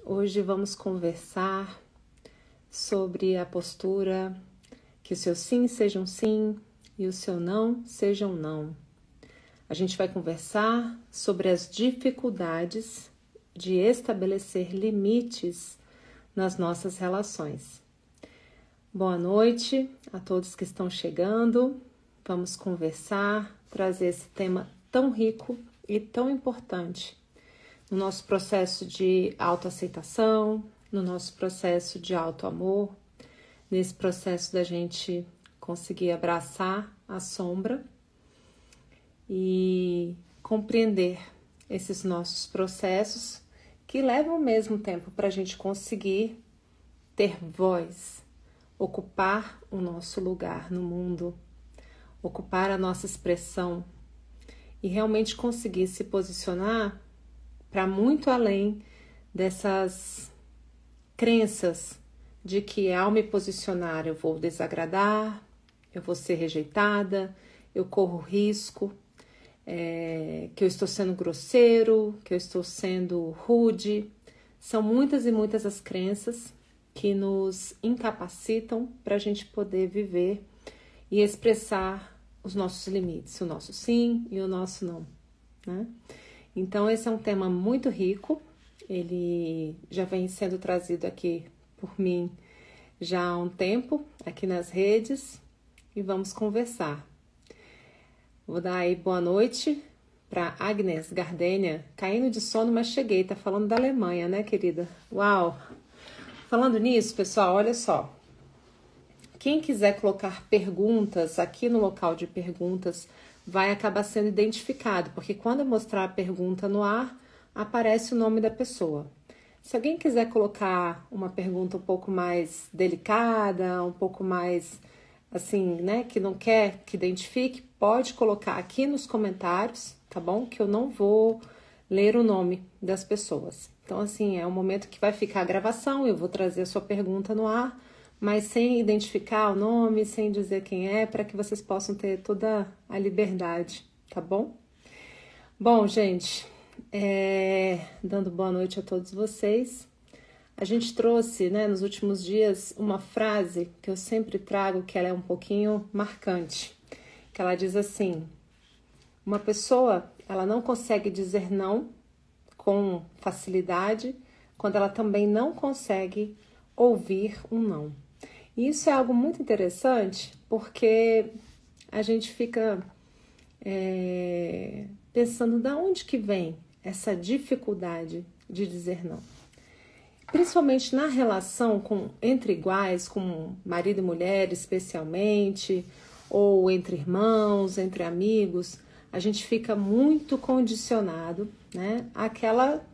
Hoje vamos conversar sobre a postura que o seu sim seja um sim e o seu não seja um não. A gente vai conversar sobre as dificuldades de estabelecer limites nas nossas relações. Boa noite a todos que estão chegando. Vamos conversar, trazer esse tema tão rico e tão importante no nosso processo de autoaceitação, no nosso processo de autoamor, nesse processo da gente conseguir abraçar a sombra e compreender esses nossos processos que levam o mesmo tempo para a gente conseguir ter voz, ocupar o nosso lugar no mundo, ocupar a nossa expressão e realmente conseguir se posicionar para muito além dessas crenças de que ao me posicionar eu vou desagradar, eu vou ser rejeitada, eu corro risco, que eu estou sendo grosseiro, que eu estou sendo rude. São muitas e muitas as crenças que nos incapacitam para a gente poder viver e expressar os nossos limites, o nosso sim e o nosso não, né? Então esse é um tema muito rico, ele já vem sendo trazido aqui por mim já há um tempo, aqui nas redes, e vamos conversar. Vou dar aí boa noite para Agnes Gardênia, caindo de sono, mas cheguei, tá falando da Alemanha, né, querida? Uau! Falando nisso, pessoal, olha só. Quem quiser colocar perguntas aqui no local de perguntas vai acabar sendo identificado, porque quando eu mostrar a pergunta no ar, aparece o nome da pessoa. Se alguém quiser colocar uma pergunta um pouco mais delicada, um pouco mais assim, né, que não quer que identifique, pode colocar aqui nos comentários, tá bom? Que eu não vou ler o nome das pessoas. Então, assim, é um momento que vai ficar a gravação, eu vou trazer a sua pergunta no ar, mas sem identificar o nome, sem dizer quem é, para que vocês possam ter toda a liberdade, tá bom? Bom, gente, dando boa noite a todos vocês. A gente trouxe, né, nos últimos dias, uma frase que eu sempre trago, que ela é um pouquinho marcante, que ela diz assim: uma pessoa, ela não consegue dizer não com facilidade quando ela também não consegue ouvir um não. E isso é algo muito interessante porque a gente fica pensando de onde que vem essa dificuldade de dizer não. Principalmente na relação entre iguais, com marido e mulher especialmente, ou entre irmãos, entre amigos, a gente fica muito condicionado, né, àquela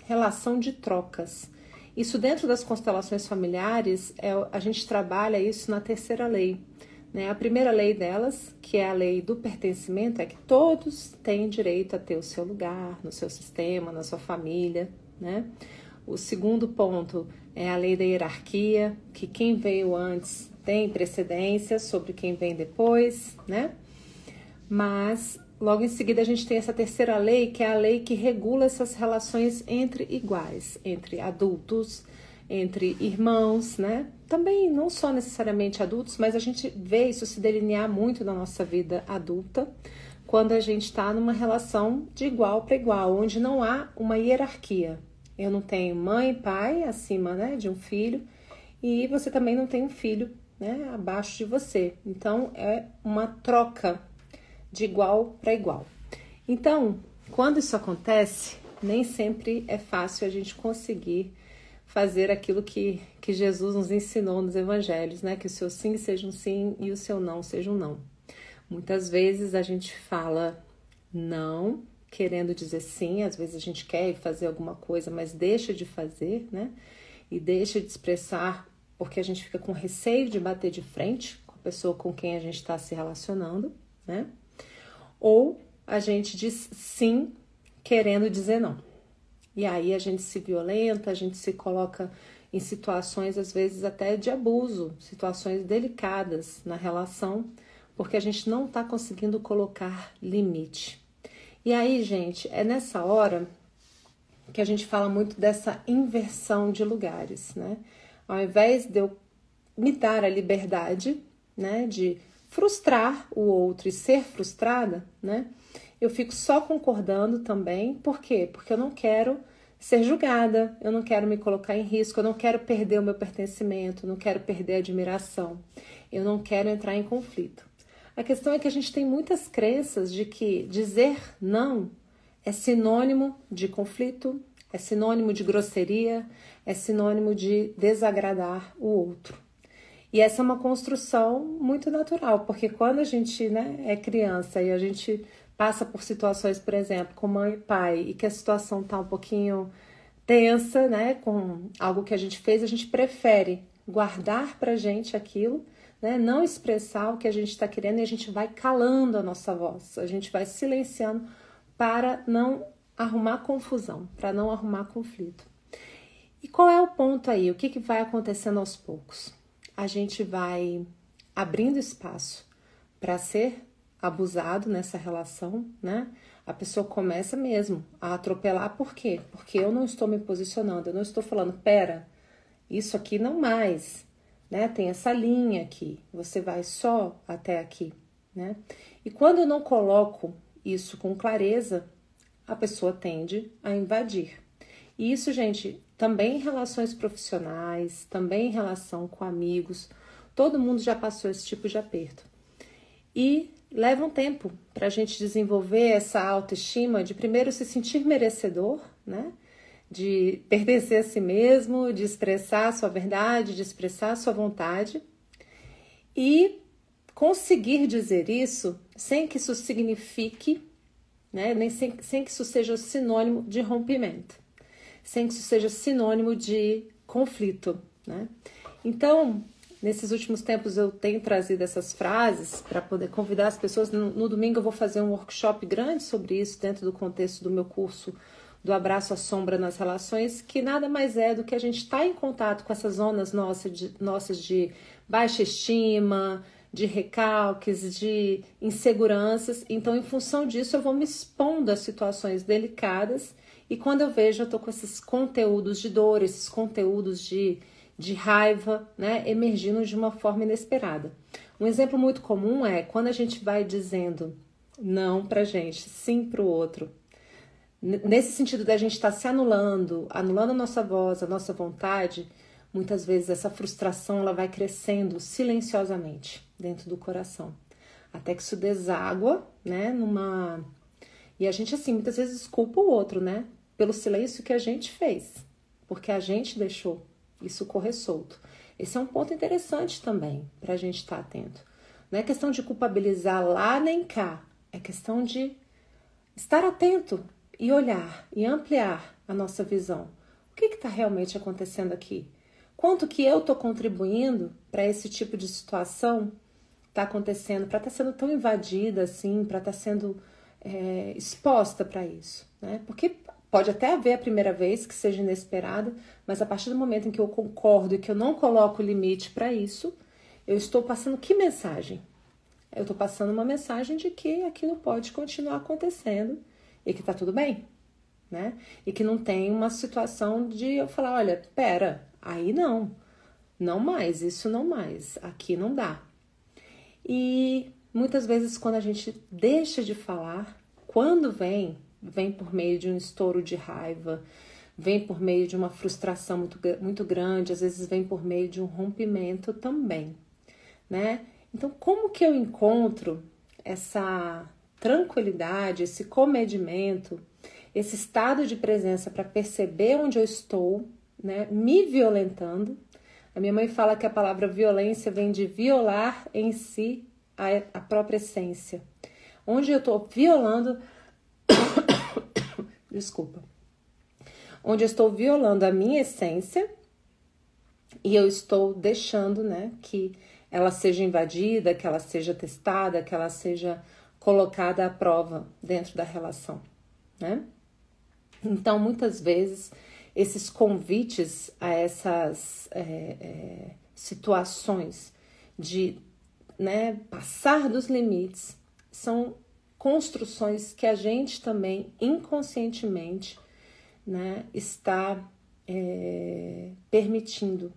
relação de trocas. Isso dentro das constelações familiares, a gente trabalha isso na terceira lei, né? A primeira lei delas, que é a lei do pertencimento, é que todos têm direito a ter o seu lugar no seu sistema, na sua família, né? O segundo ponto é a lei da hierarquia, que quem veio antes tem precedência sobre quem vem depois, né? Mas logo em seguida a gente tem essa terceira lei, que é a lei que regula essas relações entre iguais, entre adultos, entre irmãos, né? Também não só necessariamente adultos, mas a gente vê isso se delinear muito na nossa vida adulta, quando a gente está numa relação de igual para igual, onde não há uma hierarquia. Eu não tenho mãe e pai acima, né, de um filho, e você também não tem um filho, né, abaixo de você. Então é uma troca de igual para igual. Então, quando isso acontece, nem sempre é fácil a gente conseguir fazer aquilo que Jesus nos ensinou nos evangelhos, né? Que o seu sim seja um sim e o seu não seja um não. Muitas vezes a gente fala não, querendo dizer sim, às vezes a gente quer fazer alguma coisa, mas deixa de fazer, né? E deixa de expressar porque a gente fica com receio de bater de frente com a pessoa com quem a gente está se relacionando, né? Ou a gente diz sim querendo dizer não. E aí a gente se violenta, a gente se coloca em situações, às vezes, até de abuso, situações delicadas na relação, porque a gente não está conseguindo colocar limite. E aí, gente, é nessa hora que a gente fala muito dessa inversão de lugares, né? Ao invés de eu me dar a liberdade, né, de frustrar o outro e ser frustrada, né? Eu fico só concordando também. Por quê? Porque eu não quero ser julgada, eu não quero me colocar em risco, eu não quero perder o meu pertencimento, eu não quero perder a admiração, eu não quero entrar em conflito. A questão é que a gente tem muitas crenças de que dizer não é sinônimo de conflito, é sinônimo de grosseria, é sinônimo de desagradar o outro. E essa é uma construção muito natural, porque quando a gente, né, é criança e a gente passa por situações, por exemplo, com mãe e pai, e que a situação está um pouquinho tensa, né, com algo que a gente prefere guardar pra gente aquilo, né, não expressar o que a gente está querendo, e a gente vai calando a nossa voz, a gente vai silenciando para não arrumar confusão, para não arrumar conflito. E qual é o ponto aí? O que vai acontecendo aos poucos? A gente vai abrindo espaço para ser abusado nessa relação, né? A pessoa começa mesmo a atropelar. Por quê? Porque eu não estou me posicionando, eu não estou falando, pera, isso aqui não mais, né? Tem essa linha aqui, você vai só até aqui, né? E quando eu não coloco isso com clareza, a pessoa tende a invadir. E isso, gente, também em relações profissionais, também em relação com amigos, todo mundo já passou esse tipo de aperto. E leva um tempo para a gente desenvolver essa autoestima de primeiro se sentir merecedor, né? De pertencer a si mesmo, de expressar a sua verdade, de expressar a sua vontade e conseguir dizer isso sem que isso signifique, né? Nem sem que isso seja sinônimo de rompimento, sem que isso seja sinônimo de conflito, né? Então, nesses últimos tempos eu tenho trazido essas frases para poder convidar as pessoas. No domingo eu vou fazer um workshop grande sobre isso dentro do contexto do meu curso do Abraço à Sombra nas Relações, que nada mais é do que a gente estar em contato com essas zonas nossas de baixa estima, de recalques, de inseguranças. Então, em função disso, eu vou me expondo a situações delicadas e quando eu vejo, eu estou com esses conteúdos de dor, esses conteúdos de raiva, né, emergindo de uma forma inesperada. Um exemplo muito comum é quando a gente vai dizendo não pra gente, sim pro outro. Nesse sentido da gente estar se anulando a nossa voz, a nossa vontade, muitas vezes essa frustração ela vai crescendo silenciosamente dentro do coração. Até que isso deságua, né, E a gente, assim, muitas vezes culpa o outro, né, pelo silêncio que a gente fez, porque a gente deixou isso correr solto. Esse é um ponto interessante também para a gente estar atento. Não é questão de culpabilizar lá nem cá, é questão de estar atento e olhar e ampliar a nossa visão. O que está realmente acontecendo aqui? Quanto que eu estou contribuindo para esse tipo de situação estar acontecendo, para estar sendo tão invadida assim, para estar sendo exposta para isso, né? Porque pode até haver a primeira vez que seja inesperada, mas a partir do momento em que eu concordo e que eu não coloco limite para isso, eu estou passando que mensagem? Eu estou passando uma mensagem de que aquilo pode continuar acontecendo e que tá tudo bem, né? E que não tem uma situação de eu falar, olha, pera, aí não mais, isso não mais, aqui não dá. E muitas vezes quando a gente deixa de falar, quando vem por meio de um estouro de raiva, vem por meio de uma frustração muito grande, às vezes vem por meio de um rompimento também, né? Então, como que eu encontro essa tranquilidade, esse comedimento, esse estado de presença para perceber onde eu estou, né, me violentando? A minha mãe fala que a palavra violência vem de violar em si a própria essência. Onde eu estou violando... Desculpa. Onde eu estou violando a minha essência e eu estou deixando, né, que ela seja invadida, que ela seja testada, que ela seja colocada à prova dentro da relação, né? Então, muitas vezes, esses convites a essas situações de, né, passar dos limites são construções que a gente também, inconscientemente, né, está permitindo.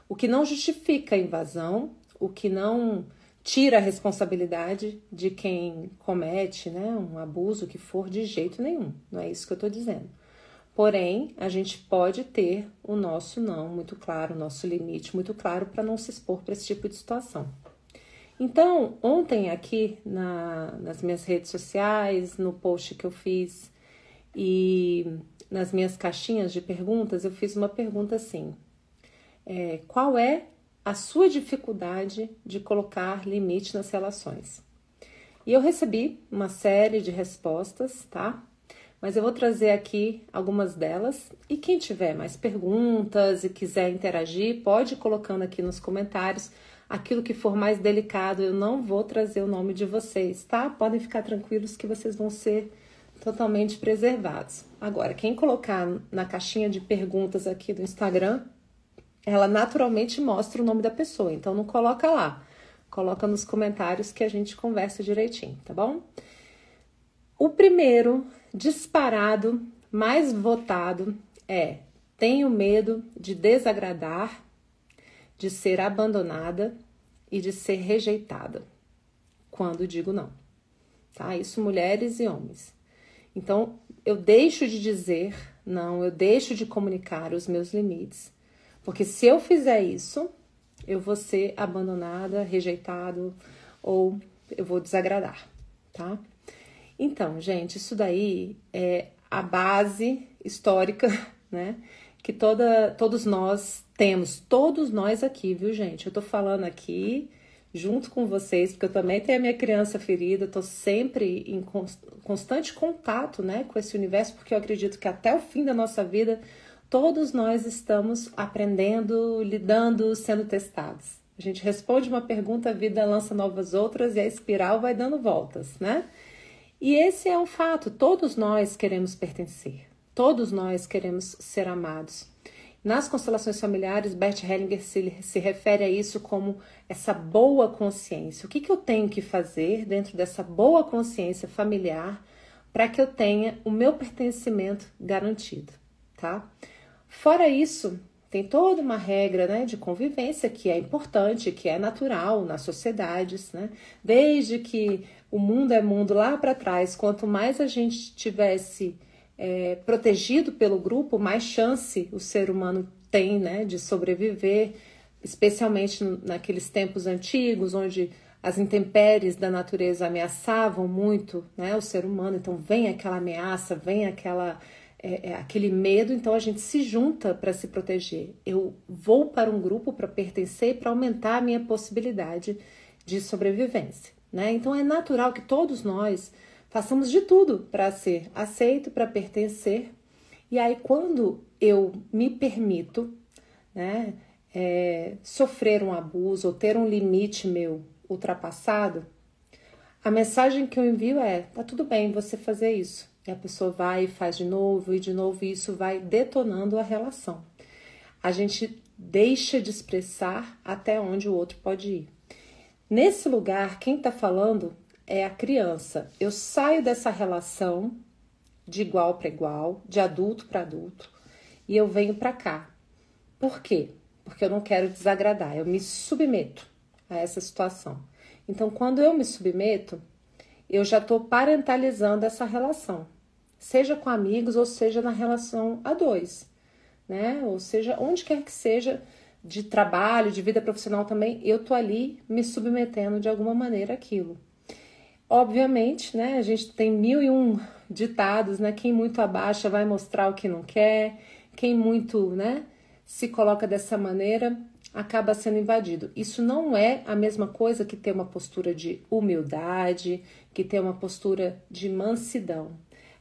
O que não justifica a invasão, o que não tira a responsabilidade de quem comete, né, um abuso que for, de jeito nenhum. Não é isso que eu estou dizendo. Porém, a gente pode ter o nosso não muito claro, o nosso limite muito claro para não se expor para esse tipo de situação. Então, ontem aqui nas minhas redes sociais, no post que eu fiz e nas minhas caixinhas de perguntas, eu fiz uma pergunta assim: qual é a sua dificuldade de colocar limite nas relações? E eu recebi uma série de respostas, tá? Mas eu vou trazer aqui algumas delas, e quem tiver mais perguntas e quiser interagir, pode ir colocando aqui nos comentários. Aquilo que for mais delicado, eu não vou trazer o nome de vocês, tá? Podem ficar tranquilos que vocês vão ser totalmente preservados. Agora, quem colocar na caixinha de perguntas aqui do Instagram, ela naturalmente mostra o nome da pessoa, então não coloca lá. Coloca nos comentários que a gente conversa direitinho, tá bom? O primeiro disparado, mais votado é: tenho medo de desagradar, de ser abandonada e de ser rejeitada quando digo não, tá? Isso mulheres e homens. Então, eu deixo de dizer não, eu deixo de comunicar os meus limites, porque se eu fizer isso, eu vou ser abandonada, rejeitado ou eu vou desagradar, tá? Então, gente, isso daí é a base histórica, né, que todos nós temos, todos nós aqui, viu, gente? Eu tô falando aqui junto com vocês, porque eu também tenho a minha criança ferida, eu tô sempre em constante contato, né, com esse universo, porque eu acredito que até o fim da nossa vida, todos nós estamos aprendendo, lidando, sendo testados. A gente responde uma pergunta, a vida lança novas outras e a espiral vai dando voltas, né? E esse é um fato, todos nós queremos pertencer, todos nós queremos ser amados. Nas constelações familiares, Bert Hellinger se refere a isso como essa boa consciência. O que eu tenho que fazer dentro dessa boa consciência familiar para que eu tenha o meu pertencimento garantido, tá? Fora isso, tem toda uma regra, né, de convivência que é importante, que é natural nas sociedades, né? Desde que o mundo é mundo lá para trás, quanto mais a gente tivesse protegido pelo grupo, mais chance o ser humano tem, né, de sobreviver, especialmente naqueles tempos antigos, onde as intempéries da natureza ameaçavam muito, né, o ser humano. Então vem aquela ameaça, vem aquele medo, então a gente se junta para se proteger. Eu vou para um grupo para pertencer e para aumentar a minha possibilidade de sobrevivência, né? Então é natural que todos nós façamos de tudo para ser aceito, para pertencer. E aí quando eu me permito, né, sofrer um abuso ou ter um limite meu ultrapassado, a mensagem que eu envio é: tá tudo bem você fazer isso. E a pessoa vai e faz de novo, e isso vai detonando a relação. A gente deixa de expressar até onde o outro pode ir. Nesse lugar, quem está falando é a criança. Eu saio dessa relação de igual para igual, de adulto para adulto, e eu venho para cá. Por quê? Porque eu não quero desagradar, eu me submeto a essa situação. Então, quando eu me submeto, eu já estou parentalizando essa relação, seja com amigos ou seja na relação a dois, né? Ou seja, onde quer que seja, de trabalho, de vida profissional também, eu tô ali me submetendo de alguma maneira àquilo. Obviamente, né, a gente tem 1001 ditados, né? Quem muito abaixa vai mostrar o que não quer, quem muito, né, se coloca dessa maneira acaba sendo invadido. Isso não é a mesma coisa que ter uma postura de humildade, que ter uma postura de mansidão.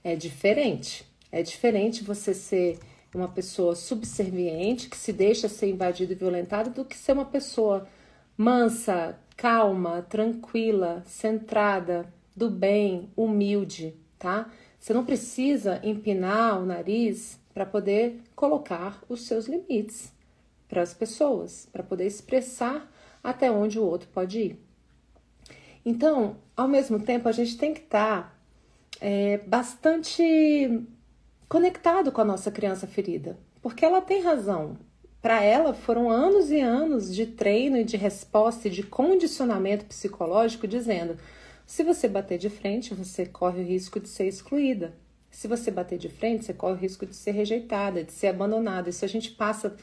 É diferente. É diferente você ser uma pessoa subserviente, que se deixa ser invadida e violentada, do que ser uma pessoa mansa, calma, tranquila, centrada, do bem, humilde, tá? Você não precisa empinar o nariz para poder colocar os seus limites para as pessoas, para poder expressar até onde o outro pode ir. Então, ao mesmo tempo, a gente tem que estar bastante conectado com a nossa criança ferida, porque ela tem razão. Para ela foram anos e anos de treino e de resposta e de condicionamento psicológico dizendo: se você bater de frente, você corre o risco de ser excluída. Se você bater de frente, você corre o risco de ser rejeitada, de ser abandonada. Isso a gente passa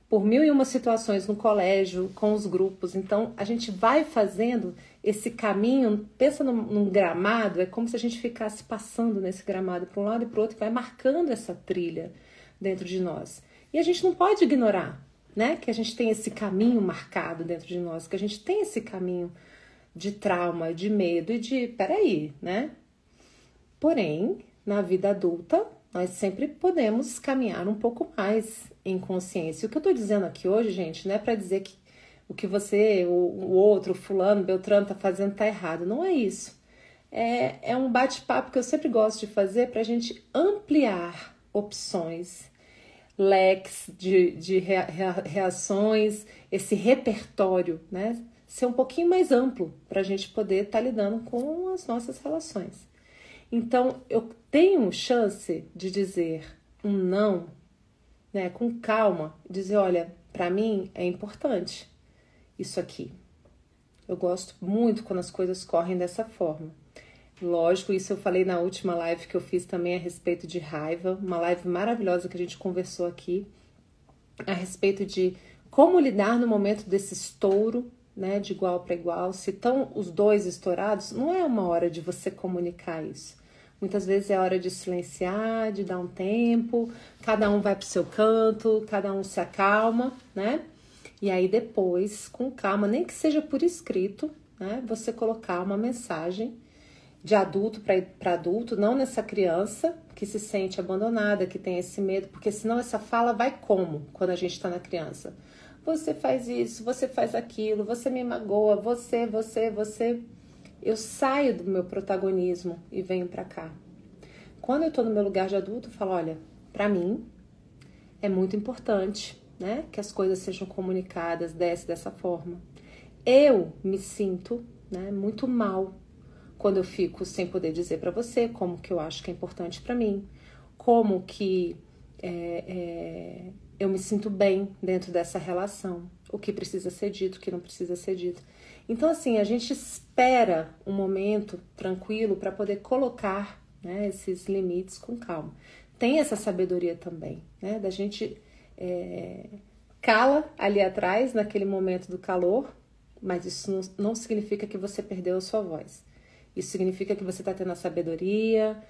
por mil e uma situações no colégio, com os grupos. Então, a gente vai fazendo esse caminho, pensa num gramado, é como se a gente ficasse passando nesse gramado para um lado e para o outro, e vai marcando essa trilha dentro de nós. E a gente não pode ignorar, né, que a gente tem esse caminho marcado dentro de nós, que a gente tem esse caminho de trauma, de medo e de, peraí, né? Porém, na vida adulta, nós sempre podemos caminhar um pouco mais em consciência. O que eu tô dizendo aqui hoje, gente, não é para dizer que o que você, o outro, o fulano, Beltrano tá fazendo tá errado. Não é isso. É um bate-papo que eu sempre gosto de fazer pra gente ampliar opções, leques de reações, esse repertório, né? Ser um pouquinho mais amplo para a gente poder estar lidando com as nossas relações. Então, eu tenho chance de dizer um não, né, com calma, dizer, olha, para mim é importante isso aqui. Eu gosto muito quando as coisas correm dessa forma. Lógico, isso eu falei na última live que eu fiz também a respeito de raiva, uma live maravilhosa que a gente conversou aqui, a respeito de como lidar no momento desse estouro, né, de igual para igual. Se estão os dois estourados, não é uma hora de você comunicar isso. Muitas vezes é hora de silenciar, de dar um tempo, cada um vai para o seu canto, cada um se acalma, né? E aí depois, com calma, nem que seja por escrito, né, você colocar uma mensagem de adulto para adulto, não nessa criança que se sente abandonada, que tem esse medo, porque senão essa fala vai como quando a gente está na criança? Você faz isso, você faz aquilo, você me magoa, você. Eu saio do meu protagonismo e venho para cá. Quando eu estou no meu lugar de adulto, eu falo, olha, para mim é muito importante, né, que as coisas sejam comunicadas dessa forma. Eu me sinto, né, muito mal quando eu fico sem poder dizer para você como que eu acho que é importante para mim, como que eu me sinto bem dentro dessa relação, o que precisa ser dito, o que não precisa ser dito. Então, assim, a gente espera um momento tranquilo para poder colocar, né, esses limites com calma. Tem essa sabedoria também, né, da gente cala ali atrás, naquele momento do calor, mas isso não significa que você perdeu a sua voz. Isso significa que você está tendo a sabedoria,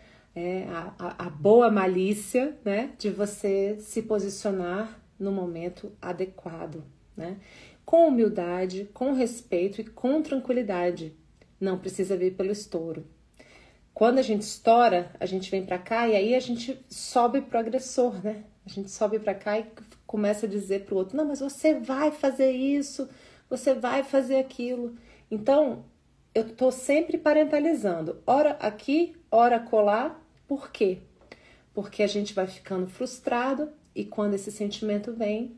a boa malícia, né, de você se posicionar no momento adequado, né, com humildade, com respeito e com tranquilidade. Não precisa vir pelo estouro. Quando a gente estoura, a gente vem para cá e aí a gente sobe pro agressor, né? A gente sobe para cá e começa a dizer pro outro, não, mas você vai fazer isso, você vai fazer aquilo. Então, eu tô sempre parentalizando, ora aqui, ora colar. Por quê? Porque a gente vai ficando frustrado e quando esse sentimento vem,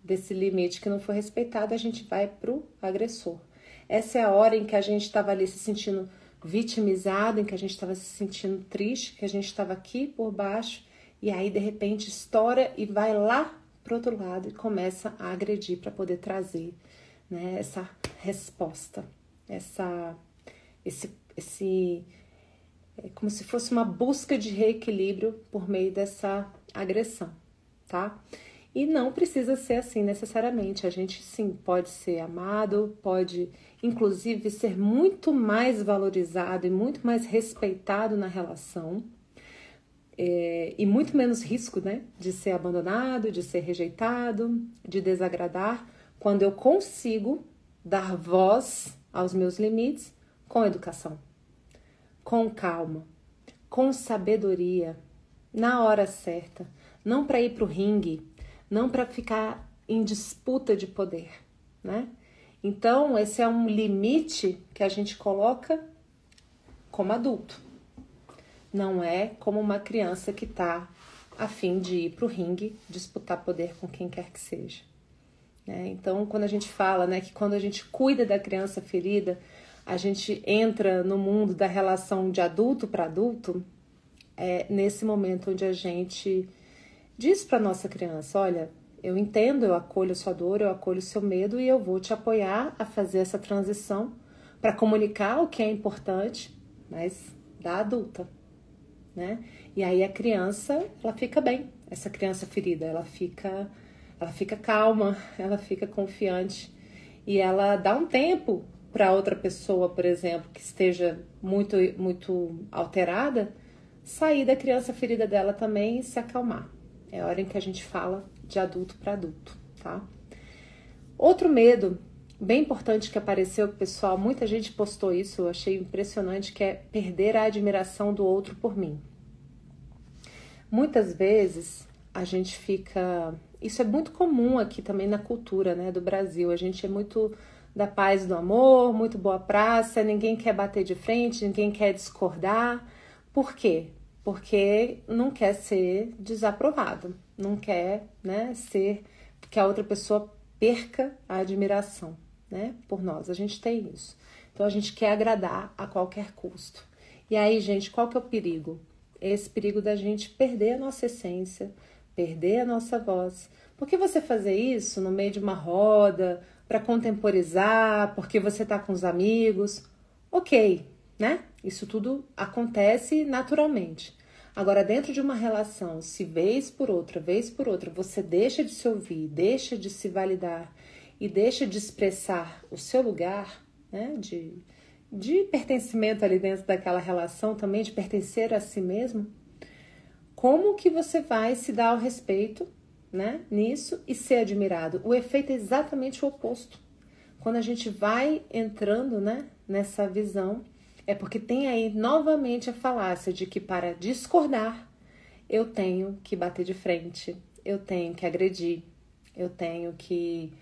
desse limite que não foi respeitado, a gente vai pro agressor. Essa é a hora em que a gente estava ali se sentindo vitimizado, em que a gente estava se sentindo triste, que a gente estava aqui por baixo, e aí de repente estoura e vai lá pro outro lado e começa a agredir para poder trazer, né, essa resposta, como se fosse uma busca de reequilíbrio por meio dessa agressão, tá? E não precisa ser assim necessariamente. A gente sim pode ser amado, pode inclusive ser muito mais valorizado e muito mais respeitado na relação, e muito menos risco, né, de ser abandonado, de ser rejeitado, de desagradar, quando eu consigo dar voz aos meus limites com educação, com calma, com sabedoria, na hora certa, não para ir para o ringue, não para ficar em disputa de poder, né? Então, esse é um limite que a gente coloca como adulto. Não é como uma criança que está a fim de ir para o ringue disputar poder com quem quer que seja. Então, quando a gente fala, né, que quando a gente cuida da criança ferida, a gente entra no mundo da relação de adulto para adulto, é nesse momento onde a gente diz para nossa criança, olha, eu entendo, eu acolho a sua dor, eu acolho o seu medo e eu vou te apoiar a fazer essa transição para comunicar o que é importante, mas da adulta, né? E aí a criança, ela fica bem, essa criança ferida, ela fica calma, ela fica confiante e ela dá um tempo para outra pessoa, por exemplo, que esteja muito alterada, sair da criança ferida dela também e se acalmar. É a hora em que a gente fala de adulto para adulto, tá? Outro medo bem importante que apareceu, pessoal, muita gente postou isso, eu achei impressionante, que é perder a admiração do outro por mim. Muitas vezes a gente fica... Isso é muito comum aqui também na cultura, né, do Brasil. A gente é muito da paz e do amor, muito boa praça, ninguém quer bater de frente, ninguém quer discordar. Por quê? Porque não quer ser desaprovado, não quer, né, ser que a outra pessoa perca a admiração, né, por nós. A gente tem isso. Então a gente quer agradar a qualquer custo. E aí, gente, qual que é o perigo? Esse perigo da gente perder a nossa essência, perder a nossa voz. Por que você fazer isso no meio de uma roda, para contemporizar, porque você está com os amigos? Ok, né? Isso tudo acontece naturalmente. Agora, dentro de uma relação, se vez por outra, você deixa de se ouvir, deixa de se validar e deixa de expressar o seu lugar, né, de pertencimento ali dentro daquela relação também, de pertencer a si mesmo, como que você vai se dar ao respeito, né, nisso e ser admirado? O efeito é exatamente o oposto. Quando a gente vai entrando, né, nessa visão, é porque tem aí novamente a falácia de que para discordar eu tenho que bater de frente, eu tenho que agredir, eu tenho que,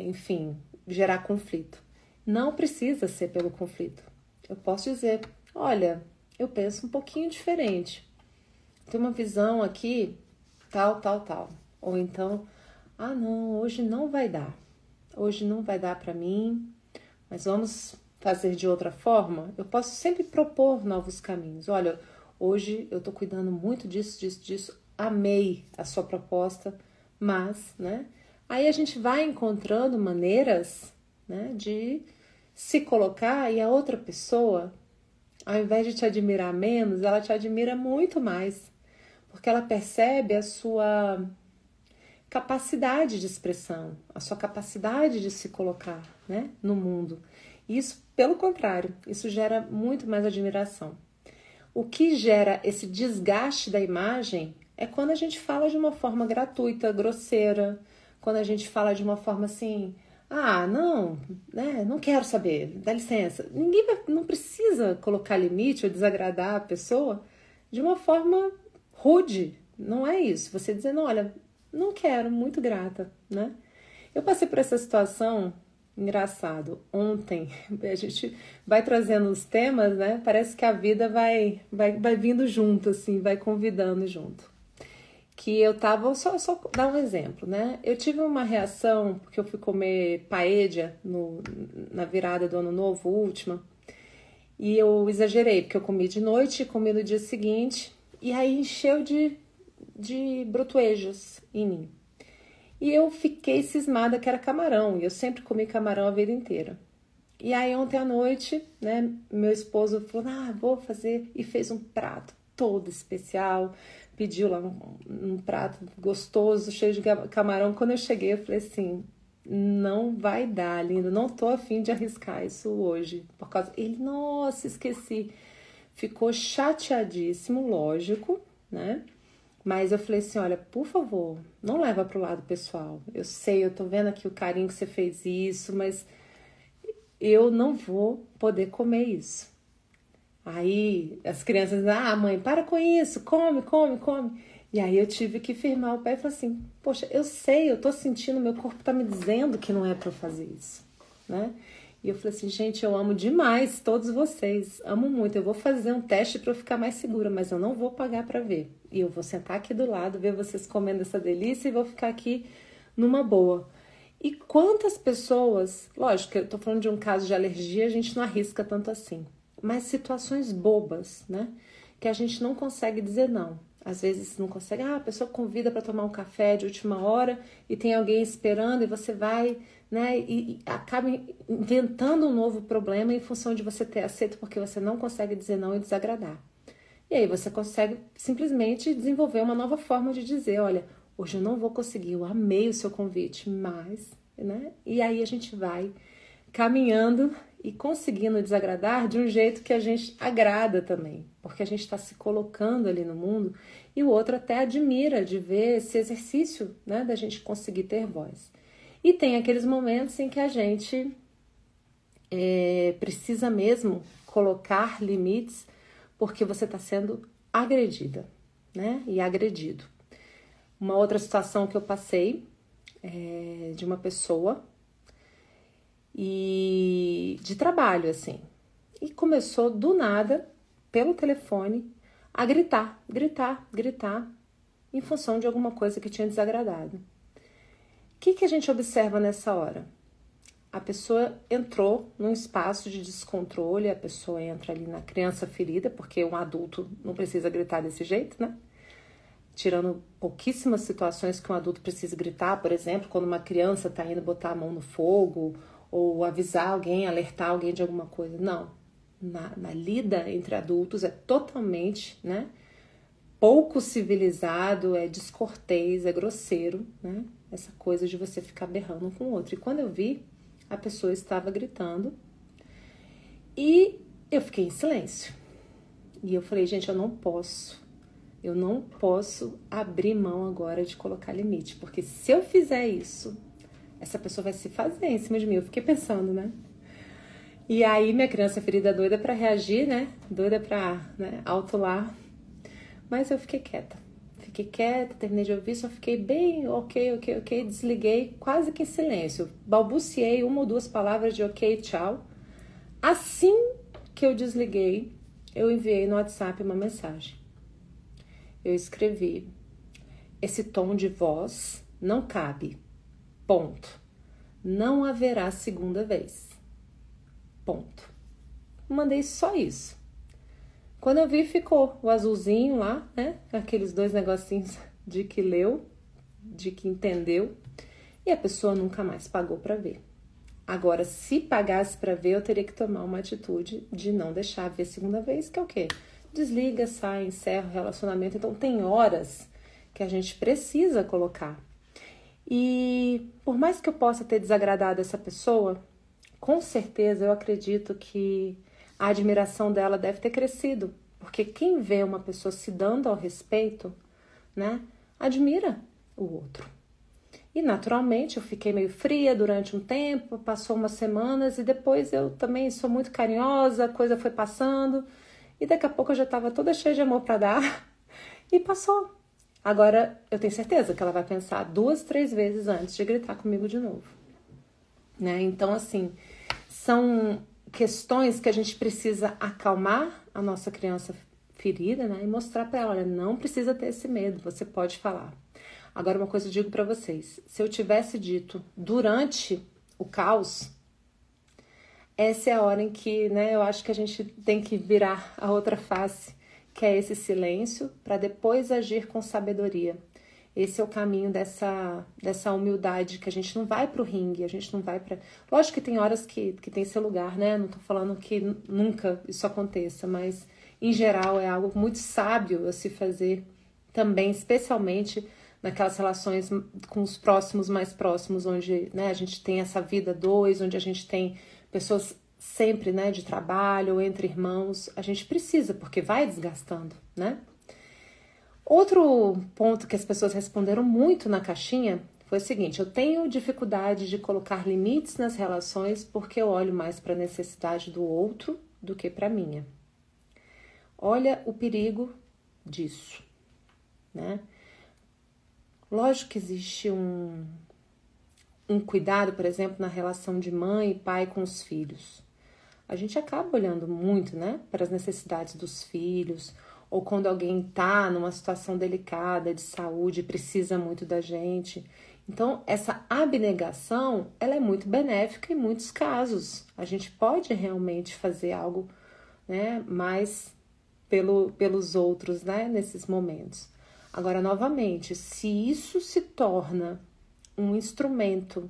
enfim, gerar conflito. Não precisa ser pelo conflito. Eu posso dizer, olha, eu penso um pouquinho diferente. Tem uma visão aqui, tal. Ou então, não, hoje não vai dar. Hoje não vai dar para mim, mas vamos fazer de outra forma? Eu posso sempre propor novos caminhos. Olha, hoje eu tô cuidando muito disso. Amei a sua proposta, mas, né? Aí a gente vai encontrando maneiras, né, de se colocar e a outra pessoa, ao invés de te admirar menos, ela te admira muito mais, porque ela percebe a sua capacidade de expressão, a sua capacidade de se colocar, né, no mundo. Isso, pelo contrário, isso gera muito mais admiração. O que gera esse desgaste da imagem é quando a gente fala de uma forma gratuita, grosseira, quando a gente fala de uma forma assim, não, né, não quero saber, dá licença. Não precisa colocar limite ou desagradar a pessoa de uma forma rude, não é isso. Você dizendo, olha, não quero, muito grata, né? Eu passei por essa situação, engraçado, ontem, a gente vai trazendo os temas, né? Parece que a vida vai vindo junto, assim, vai convidando junto. Que eu tava, só dar um exemplo, né? Eu tive uma reação, porque eu fui comer paella na virada do ano novo, última, e eu exagerei, porque eu comi de noite, comi no dia seguinte, e aí encheu de brotuejos em mim. E eu fiquei cismada que era camarão, e eu sempre comi camarão a vida inteira. E aí ontem à noite, né, meu esposo falou, vou fazer, e fez um prato todo especial, pediu lá um prato gostoso, cheio de camarão. Quando eu cheguei, eu falei assim, não vai dar, lindo, não tô a fim de arriscar isso hoje, por causa... Ele, nossa, esqueci. Ficou chateadíssimo, lógico, né? Mas eu falei assim, olha, por favor, não leva pro lado pessoal. Eu sei, eu tô vendo aqui o carinho que você fez isso, mas eu não vou poder comer isso. Aí as crianças dizem, mãe, para com isso, come. E aí eu tive que firmar o pé e falar assim, poxa, eu sei, eu tô sentindo, meu corpo tá me dizendo que não é pra eu fazer isso, né? E eu falei assim, gente, eu amo demais todos vocês, amo muito, eu vou fazer um teste pra eu ficar mais segura, mas eu não vou pagar pra ver. E eu vou sentar aqui do lado, ver vocês comendo essa delícia e vou ficar aqui numa boa. E quantas pessoas, lógico que eu tô falando de um caso de alergia, a gente não arrisca tanto assim, mas situações bobas, né? porque a gente não consegue dizer não. Às vezes não consegue, a pessoa convida para tomar um café de última hora e tem alguém esperando e você vai, né, e acaba inventando um novo problema em função de você ter aceito porque você não consegue dizer não e desagradar. E aí você consegue simplesmente desenvolver uma nova forma de dizer, olha, hoje eu não vou conseguir, eu amei o seu convite, mas, né? E aí a gente vai caminhando e conseguindo desagradar de um jeito que a gente agrada também, porque a gente está se colocando ali no mundo e o outro até admira de ver esse exercício, né, da gente conseguir ter voz. E tem aqueles momentos em que a gente precisa mesmo colocar limites porque você está sendo agredida, né, e agredido. Uma outra situação que eu passei de uma pessoa e de trabalho, assim. E começou do nada, pelo telefone, a gritar, em função de alguma coisa que tinha desagradado. O que a gente observa nessa hora? A pessoa entrou num espaço de descontrole, a pessoa entra ali na criança ferida, porque um adulto não precisa gritar desse jeito, né? Tirando pouquíssimas situações que um adulto precisa gritar, por exemplo, quando uma criança está indo botar a mão no fogo, ou avisar alguém, alertar alguém de alguma coisa. Não. Na lida entre adultos é totalmente, né, pouco civilizado, é descortês, é grosseiro, né? Essa coisa de você ficar berrando um com o outro. E quando eu vi, a pessoa estava gritando e eu fiquei em silêncio. E eu falei, gente, eu não posso abrir mão agora de colocar limite, porque se eu fizer isso, essa pessoa vai se fazer em cima de mim. Eu fiquei pensando, né? E aí minha criança ferida doida pra reagir, né? Doida pra, né, autolar. Mas eu fiquei quieta, terminei de ouvir, só fiquei bem ok, desliguei quase que em silêncio. Balbuciei uma ou duas palavras de ok, tchau. Assim que eu desliguei, eu enviei no WhatsApp uma mensagem. Eu escrevi, esse tom de voz não cabe. Ponto. Não haverá segunda vez. Ponto. Mandei só isso. Quando eu vi, ficou o azulzinho lá, né? Aqueles dois negocinhos de que leu, de que entendeu. E a pessoa nunca mais pagou para ver. Agora, se pagasse para ver, eu teria que tomar uma atitude de não deixar ver a segunda vez, que é o quê? Desliga, sai, encerra o relacionamento. Então, tem horas que a gente precisa colocar. E por mais que eu possa ter desagradado essa pessoa, com certeza eu acredito que a admiração dela deve ter crescido. Porque quem vê uma pessoa se dando ao respeito, né, admira o outro. E naturalmente eu fiquei meio fria durante um tempo, passou umas semanas e depois eu também sou muito carinhosa, a coisa foi passando e daqui a pouco eu já estava toda cheia de amor para dar e passou. Agora, eu tenho certeza que ela vai pensar 2, 3 vezes antes de gritar comigo de novo, né? Então, assim, são questões que a gente precisa acalmar a nossa criança ferida, né? E mostrar para ela, olha, não precisa ter esse medo, você pode falar. Agora, uma coisa eu digo para vocês, se eu tivesse dito durante o caos, essa é a hora em que, né, eu acho que a gente tem que virar a outra face, que é esse silêncio, para depois agir com sabedoria. Esse é o caminho dessa humildade, que a gente não vai pro ringue, a gente não vai pra... Lógico que tem horas que tem seu lugar, né? Não tô falando que nunca isso aconteça, mas em geral é algo muito sábio a se fazer também, especialmente naquelas relações com os próximos, mais próximos, onde, né, a gente tem essa vida dois, onde a gente tem pessoas sempre, né, de trabalho ou entre irmãos, a gente precisa, porque vai desgastando, né? Outro ponto que as pessoas responderam muito na caixinha foi o seguinte: eu tenho dificuldade de colocar limites nas relações porque eu olho mais para a necessidade do outro do que para a minha. Olha o perigo disso, né? Lógico que existe um cuidado, por exemplo, na relação de mãe e pai com os filhos. A gente acaba olhando muito, né, para as necessidades dos filhos, ou quando alguém está numa situação delicada de saúde e precisa muito da gente. Então, essa abnegação, ela é muito benéfica em muitos casos. A gente pode realmente fazer algo, né, mais pelos outros, né, nesses momentos. Agora, novamente, se isso se torna um instrumento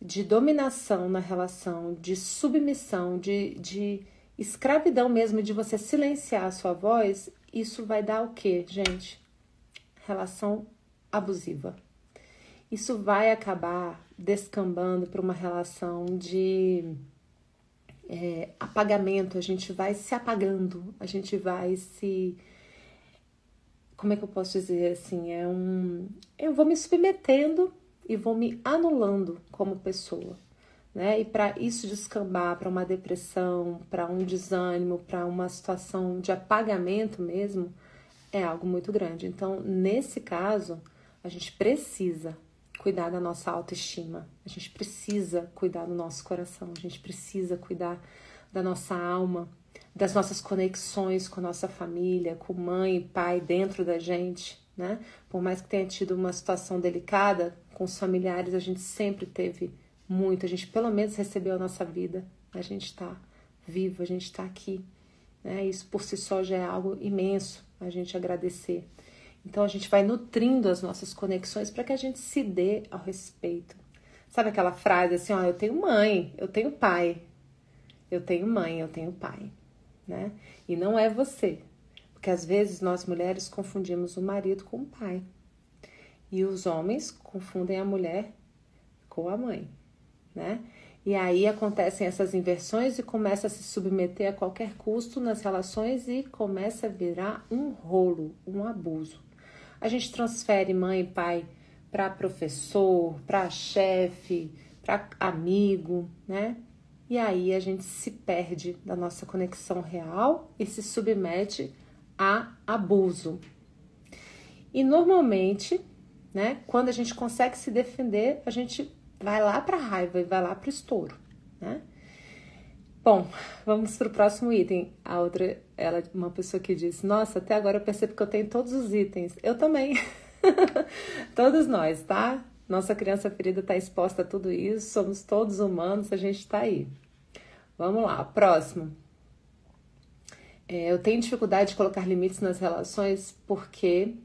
de dominação na relação, de submissão, de escravidão mesmo, de você silenciar a sua voz, isso vai dar o quê, gente? Relação abusiva. Isso vai acabar descambando para uma relação de apagamento. A gente vai se apagando, a gente vai se... Como é que eu posso dizer assim? Eu vou me submetendo e vou me anulando como pessoa, né? E para isso descambar para uma depressão, para um desânimo, para uma situação de apagamento mesmo, é algo muito grande. Então, nesse caso, a gente precisa cuidar da nossa autoestima, a gente precisa cuidar do nosso coração, a gente precisa cuidar da nossa alma, das nossas conexões com a nossa família, com mãe e pai dentro da gente, né? Por mais que tenha tido uma situação delicada com os familiares, a gente sempre teve muito, a gente pelo menos recebeu a nossa vida, a gente tá vivo, a gente tá aqui, né? Isso por si só já é algo imenso, a gente agradecer. Então a gente vai nutrindo as nossas conexões para que a gente se dê ao respeito. Sabe aquela frase assim, ó, eu tenho mãe, eu tenho pai, eu tenho mãe, eu tenho pai, né? E não é você, porque às vezes nós mulheres confundimos o marido com o pai e os homens confundem a mulher com a mãe, né? E aí acontecem essas inversões e começa a se submeter a qualquer custo nas relações e começa a virar um rolo, um abuso. A gente transfere mãe e pai para professor, para chefe, para amigo, né? E aí a gente se perde da nossa conexão real e se submete a abuso. E normalmente, né, quando a gente consegue se defender, a gente vai lá para a raiva e vai lá para o estouro, né? Bom, vamos para o próximo item. A outra, uma pessoa que disse, nossa, até agora eu percebo que eu tenho todos os itens. Eu também. Todos nós, tá? Nossa criança ferida está exposta a tudo isso, somos todos humanos, a gente está aí. Vamos lá, próximo. Eu tenho dificuldade de colocar limites nas relações porque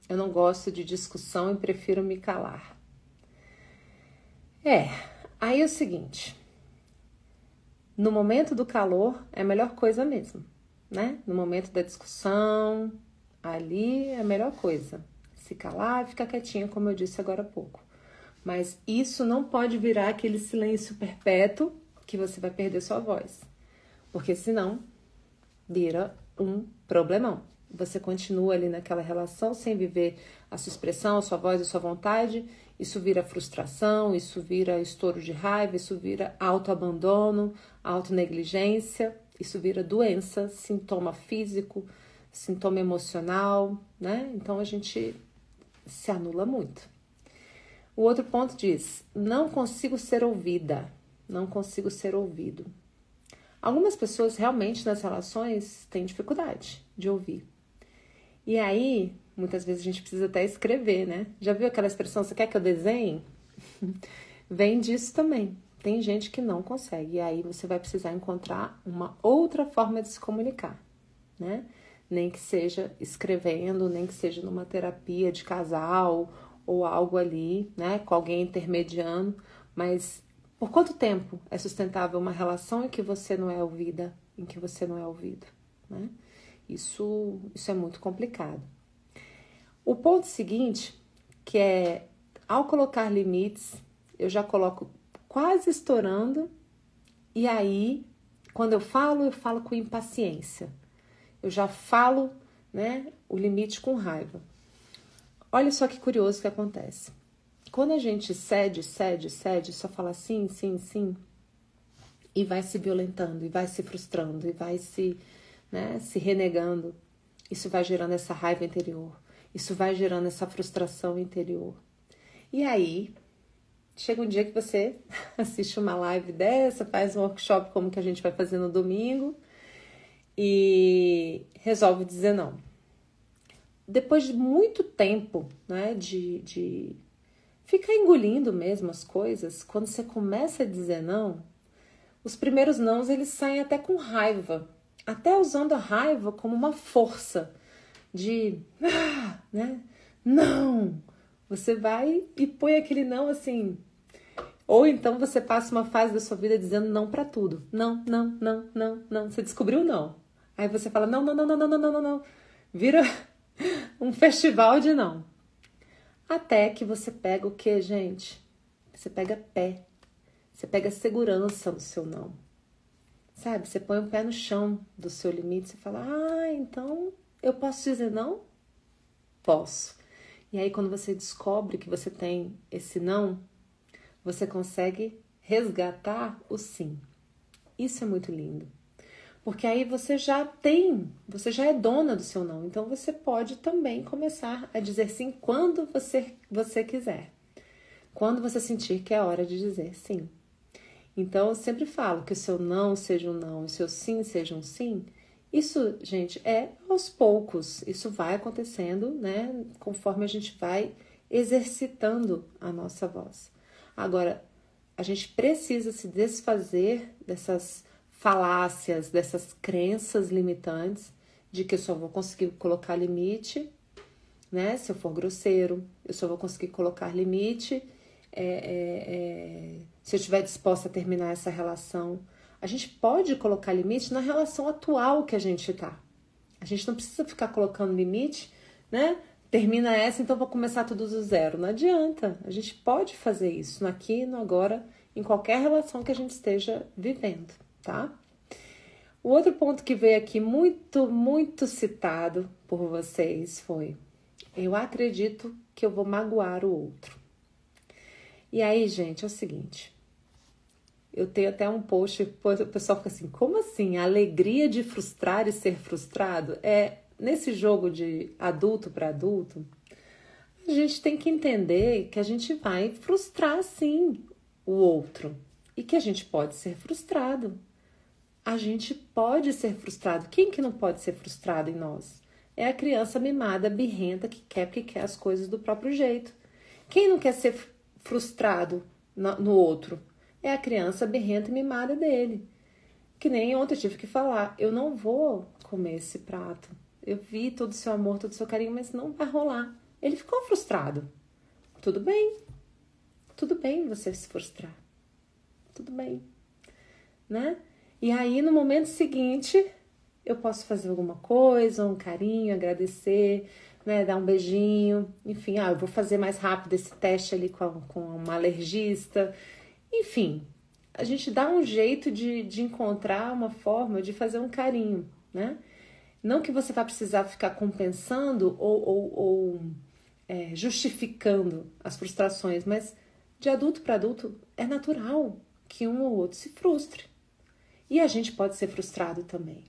eu não gosto de discussão e prefiro me calar. Aí é o seguinte, no momento do calor é a melhor coisa mesmo, né? No momento da discussão, ali é a melhor coisa. Se calar e ficar quietinho, como eu disse agora há pouco. Mas isso não pode virar aquele silêncio perpétuo que você vai perder sua voz. Porque senão vira um problemão. Você continua ali naquela relação sem viver a sua expressão, a sua voz, a sua vontade. Isso vira frustração, isso vira estouro de raiva, isso vira autoabandono, autonegligência, isso vira doença, sintoma físico, sintoma emocional, né? Então a gente se anula muito. O outro ponto diz, não consigo ser ouvida, não consigo ser ouvido. Algumas pessoas realmente nas relações têm dificuldade de ouvir. E aí, muitas vezes a gente precisa até escrever, né? Já viu aquela expressão, você quer que eu desenhe? Vem disso também. Tem gente que não consegue. E aí você vai precisar encontrar uma outra forma de se comunicar, né? Nem que seja escrevendo, nem que seja numa terapia de casal ou algo ali, né? Com alguém intermediando. Mas por quanto tempo é sustentável uma relação em que você não é ouvida, em que você não é ouvido, né? Isso é muito complicado. O ponto seguinte, que é, ao colocar limites, eu já coloco quase estourando, e aí, quando eu falo com impaciência. Eu já falo, né, o limite com raiva. Olha só que curioso que acontece. Quando a gente cede, só fala sim, sim, sim, e vai se violentando, e vai se frustrando, e vai se renegando, isso vai gerando essa raiva interior, isso vai gerando essa frustração interior. E aí, chega um dia que você assiste uma live dessa, faz um workshop como que a gente vai fazer no domingo e resolve dizer não. Depois de muito tempo, né, de ficar engolindo mesmo as coisas, quando você começa a dizer não, os primeiros nãos eles saem até com raiva. até usando a raiva como uma força de, né? Não! Você vai e põe aquele não assim. Ou então você passa uma fase da sua vida dizendo não pra tudo. Não, não, não, não, não. Você descobriu o não. Aí você fala não, não, não, não, não, não, não, não, não. Vira um festival de não. Até que você pega o quê, gente? Você pega pé. Você pega segurança no seu não. Sabe? Você põe o pé no chão do seu limite. Você fala, então eu posso dizer não? Posso. E aí quando você descobre que você tem esse não, você consegue resgatar o sim. Isso é muito lindo. Porque aí você já é dona do seu não. Então você pode também começar a dizer sim quando você quiser. Quando você sentir que é hora de dizer sim. Então eu sempre falo que o seu não seja um não, o seu sim seja um sim. Isso, gente, é aos poucos. Isso vai acontecendo, né? Conforme a gente vai exercitando a nossa voz. Agora, a gente precisa se desfazer dessas falácias, dessas crenças limitantes de que eu só vou conseguir colocar limite, né? Se eu for grosseiro, eu só vou conseguir colocar limite se eu estiver disposta a terminar essa relação. A gente pode colocar limite na relação atual que a gente está. A gente não precisa ficar colocando limite, né? Termina essa, então vou começar tudo do zero. Não adianta. A gente pode fazer isso no aqui, no agora, em qualquer relação que a gente esteja vivendo, tá? O outro ponto que veio aqui muito, muito citado por vocês foi: eu acredito que eu vou magoar o outro. E aí, gente, é o seguinte. Eu tenho até um post, o pessoal fica assim, como assim? A alegria de frustrar e ser frustrado? Nesse jogo de adulto para adulto, a gente tem que entender que a gente vai frustrar, sim, o outro. E que a gente pode ser frustrado. A gente pode ser frustrado. Quem que não pode ser frustrado em nós? É a criança mimada, birrenta, que quer porque quer as coisas do próprio jeito. Quem não quer ser frustrado no outro? É a criança birrenta e mimada dele. Que nem ontem eu tive que falar, eu não vou comer esse prato. Eu vi todo o seu amor, todo o seu carinho, mas não vai rolar. Ele ficou frustrado. Tudo bem você se frustrar. Tudo bem, né? E aí, no momento seguinte, eu posso fazer alguma coisa, um carinho, agradecer, né? Dar um beijinho. Enfim, eu vou fazer mais rápido esse teste ali com uma alergista. Enfim, a gente dá um jeito de encontrar uma forma de fazer um carinho, né? Não que você vá precisar ficar compensando ou justificando as frustrações, mas de adulto para adulto é natural que um ou outro se frustre. E a gente pode ser frustrado também.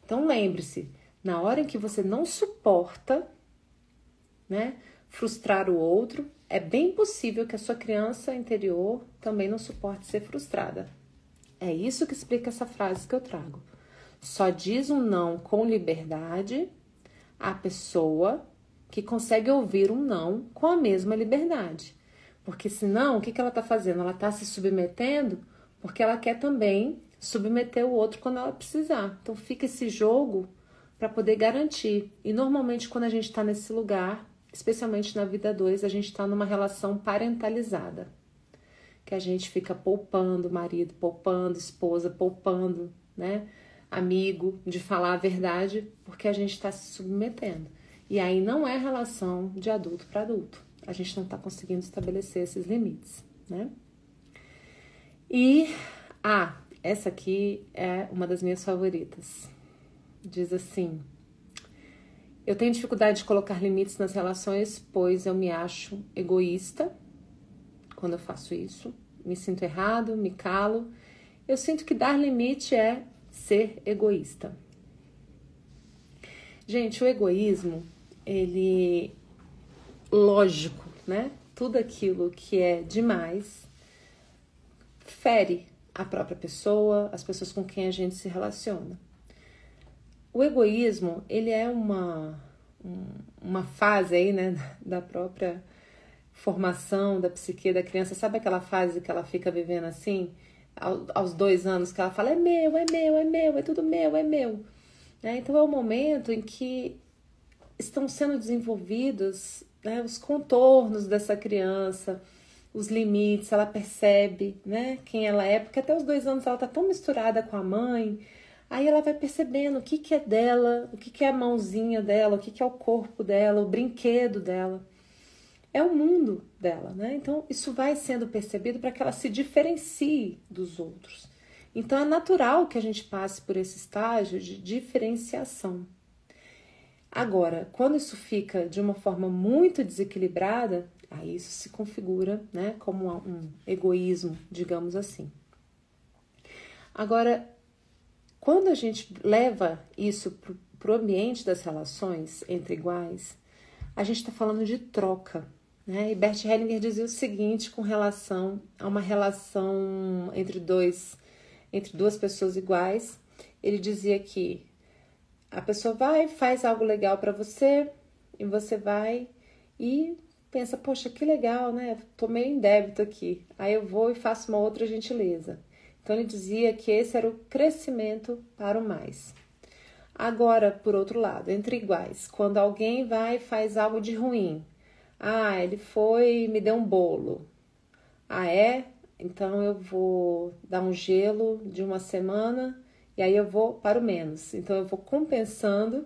Então lembre-se, na hora em que você não suporta, né, frustrar o outro, é bem possível que a sua criança interior também não suporte ser frustrada. É isso que explica essa frase que eu trago. Só diz um não com liberdade a pessoa que consegue ouvir um não com a mesma liberdade. Porque senão, o que ela está fazendo? Ela está se submetendo porque ela quer também submeter o outro quando ela precisar. Então fica esse jogo para poder garantir. E normalmente quando a gente está nesse lugar, especialmente na vida 2, a gente está numa relação parentalizada. Que a gente fica poupando marido, poupando esposa, poupando, né, amigo, de falar a verdade, porque a gente está se submetendo. E aí não é relação de adulto para adulto. A gente não está conseguindo estabelecer esses limites, né? E, essa aqui é uma das minhas favoritas. Diz assim: eu tenho dificuldade de colocar limites nas relações, pois eu me acho egoísta quando eu faço isso. Me sinto errado, me calo. Eu sinto que dar limite é ser egoísta. Gente, o egoísmo, ele, lógico, né? Tudo aquilo que é demais fere a própria pessoa, as pessoas com quem a gente se relaciona. O egoísmo, ele é uma fase aí, né, da própria formação da psique da criança. Sabe aquela fase que ela fica vivendo assim? aos 2 anos, que ela fala, é meu, é meu, é meu, é tudo meu, é meu. Né? Então é o momento em que estão sendo desenvolvidos, né, os contornos dessa criança, os limites, ela percebe, né, quem ela é, porque até os 2 anos ela tá tão misturada com a mãe, aí ela vai percebendo o que que é dela, o que que é a mãozinha dela, o que que é o corpo dela, o brinquedo dela. É o mundo dela, né? Então isso vai sendo percebido para que ela se diferencie dos outros. Então é natural que a gente passe por esse estágio de diferenciação. Agora, quando isso fica de uma forma muito desequilibrada, aí isso se configura, né, como um egoísmo, digamos assim. Agora, quando a gente leva isso para o ambiente das relações entre iguais, a gente está falando de troca, né? E Bert Hellinger dizia o seguinte com relação a uma relação entre duas pessoas iguais. Ele dizia que a pessoa vai, faz algo legal para você e você vai e pensa, poxa, que legal, né? Tô meio em débito aqui. Aí eu vou e faço uma outra gentileza. Então ele dizia que esse era o crescimento para o mais. Agora, por outro lado, entre iguais, quando alguém vai e faz algo de ruim. Ah, ele foi e me deu um bolo. Ah, é? Então eu vou dar um gelo de uma semana e aí eu vou para o menos. Então eu vou compensando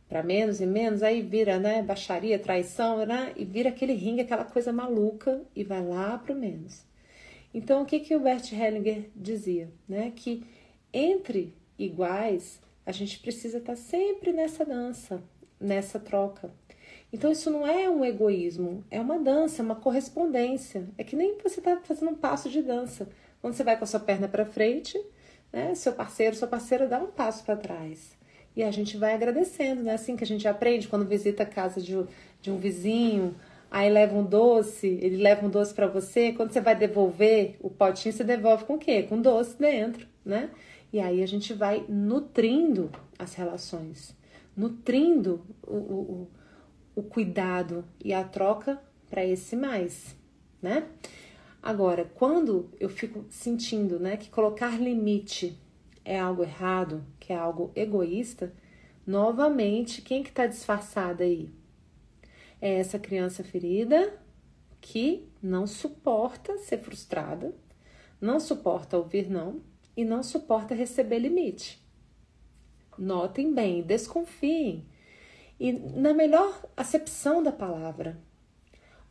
para menos e menos, aí vira, né, baixaria, traição, né? E vira aquele ringue, aquela coisa maluca e vai lá para o menos. Então o que que o Bert Hellinger dizia, né? Que entre iguais a gente precisa estar sempre nessa dança, nessa troca. Então isso não é um egoísmo, é uma dança, é uma correspondência. É que nem você está fazendo um passo de dança. Quando você vai com a sua perna para frente, né, seu parceiro, sua parceira dá um passo para trás. E a gente vai agradecendo, né? Assim que a gente aprende quando visita a casa de um vizinho, aí leva um doce, ele leva um doce para você. Quando você vai devolver o potinho, você devolve com o quê? Com doce dentro, né? E aí a gente vai nutrindo as relações, nutrindo o cuidado e a troca para esse mais, né? Agora, quando eu fico sentindo, né, que colocar limite é algo errado, que é algo egoísta, novamente, quem que tá disfarçada aí? É essa criança ferida que não suporta ser frustrada, não suporta ouvir não e não suporta receber limite. Notem bem, desconfiem. E na melhor acepção da palavra,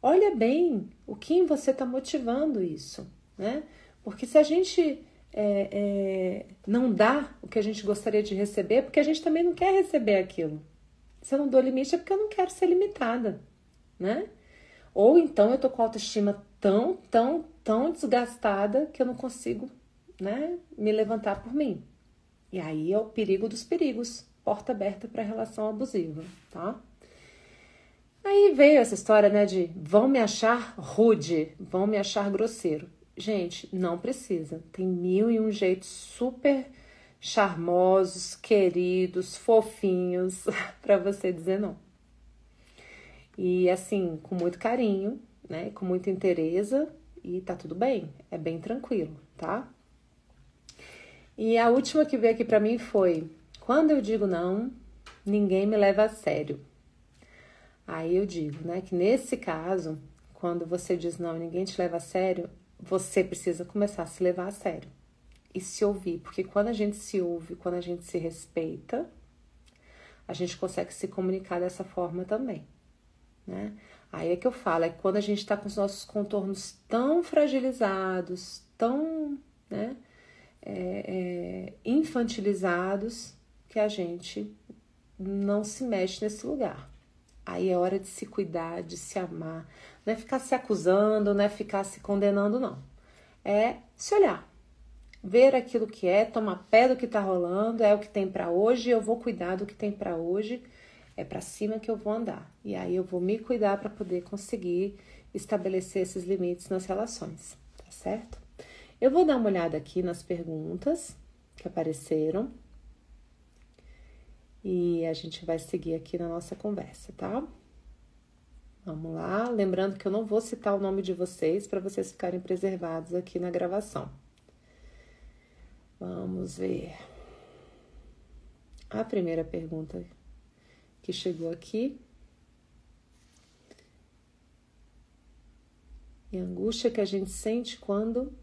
olha bem o que em você está motivando isso, né? Porque se a gente não dá o que a gente gostaria de receber, porque a gente também não quer receber aquilo. Se eu não dou limite é porque eu não quero ser limitada, né? Ou então eu tô com a autoestima tão desgastada que eu não consigo, né, me levantar por mim. E aí é o perigo dos perigos, porta aberta para relação abusiva, tá? Aí veio essa história, né, de vão me achar rude, vão me achar grosseiro. Gente, não precisa. Tem 1001 jeitos super charmosos, queridos, fofinhos para você dizer não. E assim, com muito carinho, né, com muita inteireza e tá tudo bem, é bem tranquilo, tá? E a última que veio aqui para mim foi: quando eu digo não, ninguém me leva a sério. Aí eu digo, né, que nesse caso, quando você diz não e ninguém te leva a sério, você precisa começar a se levar a sério e se ouvir, porque quando a gente se ouve, quando a gente se respeita, a gente consegue se comunicar dessa forma também, né? Aí é que eu falo, é que quando a gente tá com os nossos contornos tão fragilizados, tão, né, infantilizados, que a gente não se mexe nesse lugar. Aí é hora de se cuidar, de se amar. Não é ficar se acusando, não é ficar se condenando, não. É se olhar, ver aquilo que é, tomar pé do que tá rolando, é o que tem para hoje, eu vou cuidar do que tem para hoje, é para cima que eu vou andar. E aí eu vou me cuidar para poder conseguir estabelecer esses limites nas relações, tá certo? Eu vou dar uma olhada aqui nas perguntas que apareceram. E a gente vai seguir aqui na nossa conversa, tá? Vamos lá. Lembrando que eu não vou citar o nome de vocês para vocês ficarem preservados aqui na gravação. Vamos ver. A primeira pergunta que chegou aqui. E a angústia que a gente sente quando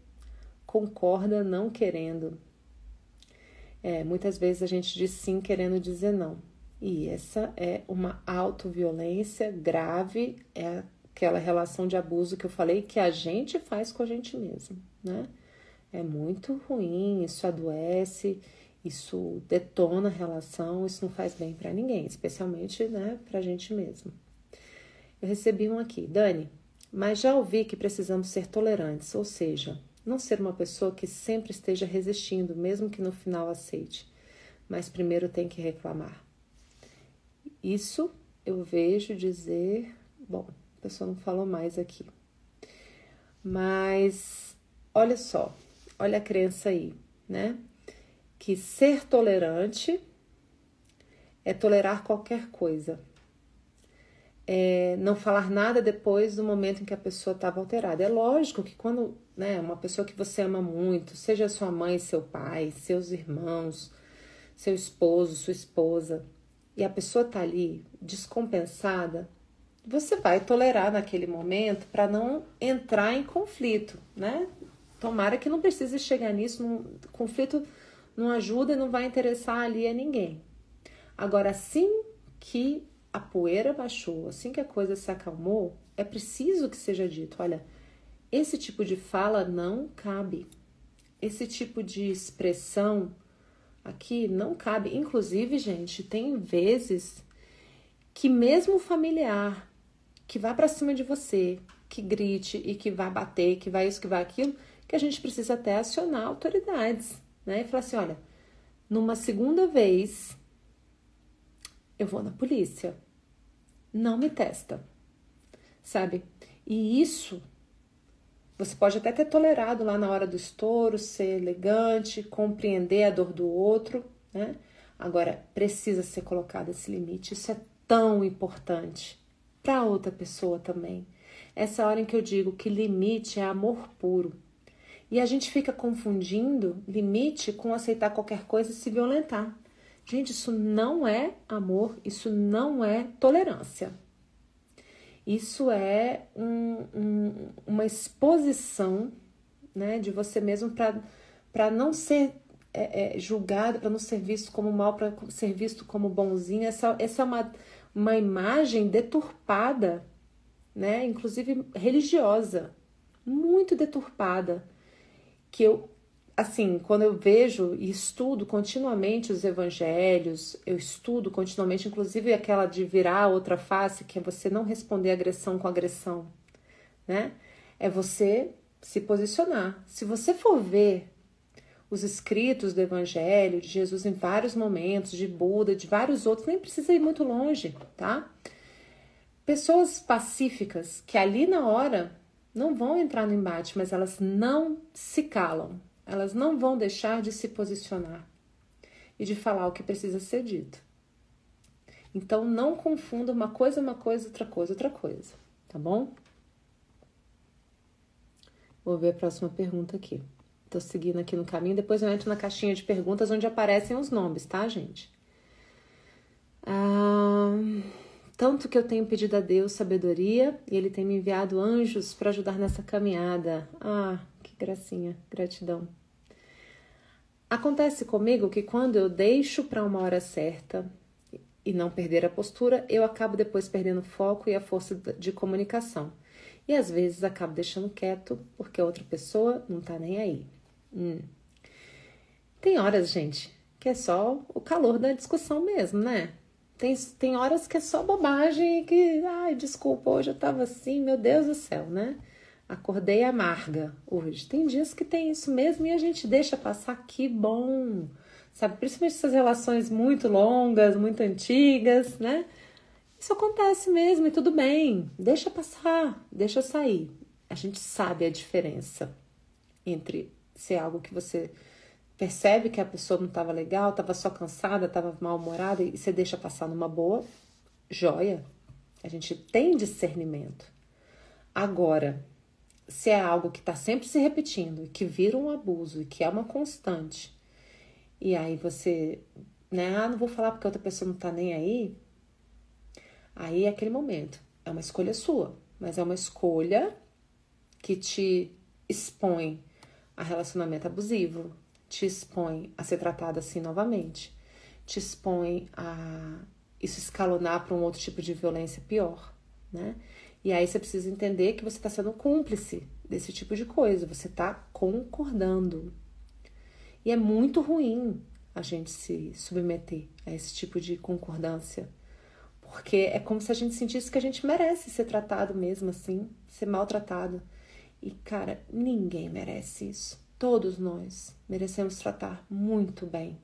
concorda não querendo. Muitas vezes a gente diz sim querendo dizer não. E essa é uma autoviolência grave, é aquela relação de abuso que eu falei que a gente faz com a gente mesmo, né? É muito ruim, isso adoece, isso detona a relação, isso não faz bem para ninguém, especialmente, né, pra gente mesmo. Eu recebi um aqui, Dani, mas já ouvi que precisamos ser tolerantes, ou seja, não ser uma pessoa que sempre esteja resistindo, mesmo que no final aceite, mas primeiro tem que reclamar. Isso eu vejo dizer, bom, a pessoa não falou mais aqui, mas olha só, olha a crença aí, né? Que ser tolerante é tolerar qualquer coisa. Não falar nada depois do momento em que a pessoa estava alterada. É lógico que quando, né, uma pessoa que você ama muito, seja sua mãe, seu pai, seus irmãos, seu esposo, sua esposa, e a pessoa tá ali descompensada, você vai tolerar naquele momento para não entrar em conflito, né? Tomara que não precise chegar nisso, conflito não ajuda e não vai interessar ali a ninguém. Agora, assim que a poeira baixou, assim que a coisa se acalmou, é preciso que seja dito, olha, esse tipo de fala não cabe. Esse tipo de expressão aqui não cabe. Inclusive, gente, tem vezes que mesmo familiar que vá para cima de você, que grite e que vai bater, que vai isso, que vai aquilo, que a gente precisa até acionar autoridades, né? E falar assim, olha, numa segunda vez eu vou na polícia. Não me testa, sabe? E isso você pode até ter tolerado lá na hora do estouro, ser elegante, compreender a dor do outro, né? Agora, precisa ser colocado esse limite. Isso é tão importante para outra pessoa também. Essa hora em que eu digo que limite é amor puro. E a gente fica confundindo limite com aceitar qualquer coisa e se violentar. Gente, isso não é amor, isso não é tolerância. Isso é uma exposição, né, de você mesmo para não ser julgado, para não ser visto como mal, para ser visto como bonzinho. Essa é uma imagem deturpada, né, inclusive religiosa, muito deturpada, que eu, assim, quando eu vejo e estudo continuamente os evangelhos, eu estudo continuamente, inclusive aquela de virar a outra face, que é você não responder agressão com agressão, né? É você se posicionar. Se você for ver os escritos do evangelho de Jesus em vários momentos, de Buda, de vários outros, nem precisa ir muito longe, tá? Pessoas pacíficas que ali na hora não vão entrar no embate, mas elas não se calam. Elas não vão deixar de se posicionar e de falar o que precisa ser dito. Então, não confunda uma coisa, outra coisa, outra coisa. Tá bom? Vou ver a próxima pergunta aqui. Tô seguindo aqui no caminho. Depois eu entro na caixinha de perguntas onde aparecem os nomes, tá, gente? Tanto que eu tenho pedido a Deus sabedoria e Ele tem me enviado anjos para ajudar nessa caminhada. Ah, que gracinha, gratidão. Acontece comigo que quando eu deixo para uma hora certa e não perder a postura, eu acabo depois perdendo o foco e a força de comunicação. E às vezes acabo deixando quieto porque a outra pessoa não tá nem aí. Tem horas, gente, que é só o calor da discussão mesmo, né? Tem horas que é só bobagem e que, ai, desculpa, hoje eu tava assim, meu Deus do céu, né? Acordei amarga hoje. Tem dias que tem isso mesmo e a gente deixa passar, que bom, sabe? Principalmente essas relações muito longas, muito antigas, né? Isso acontece mesmo e tudo bem. Deixa passar, deixa sair. A gente sabe a diferença entre ser algo que você percebe que a pessoa não estava legal, estava só cansada, estava mal-humorada e você deixa passar numa boa, joia. A gente tem discernimento. Agora, se é algo que está sempre se repetindo e que vira um abuso e que é uma constante, E aí você, né? Ah, não vou falar porque a outra pessoa não tá nem aí. Aí é aquele momento. É uma escolha sua, mas é uma escolha que te expõe a relacionamento abusivo, te expõe a ser tratada assim novamente, te expõe a isso escalonar para um outro tipo de violência pior, né? E aí você precisa entender que você está sendo cúmplice desse tipo de coisa, você está concordando. E é muito ruim a gente se submeter a esse tipo de concordância, porque é como se a gente sentisse que a gente merece ser tratado mesmo assim, ser maltratado. E, cara, ninguém merece isso. Todos nós merecemos tratar muito bem,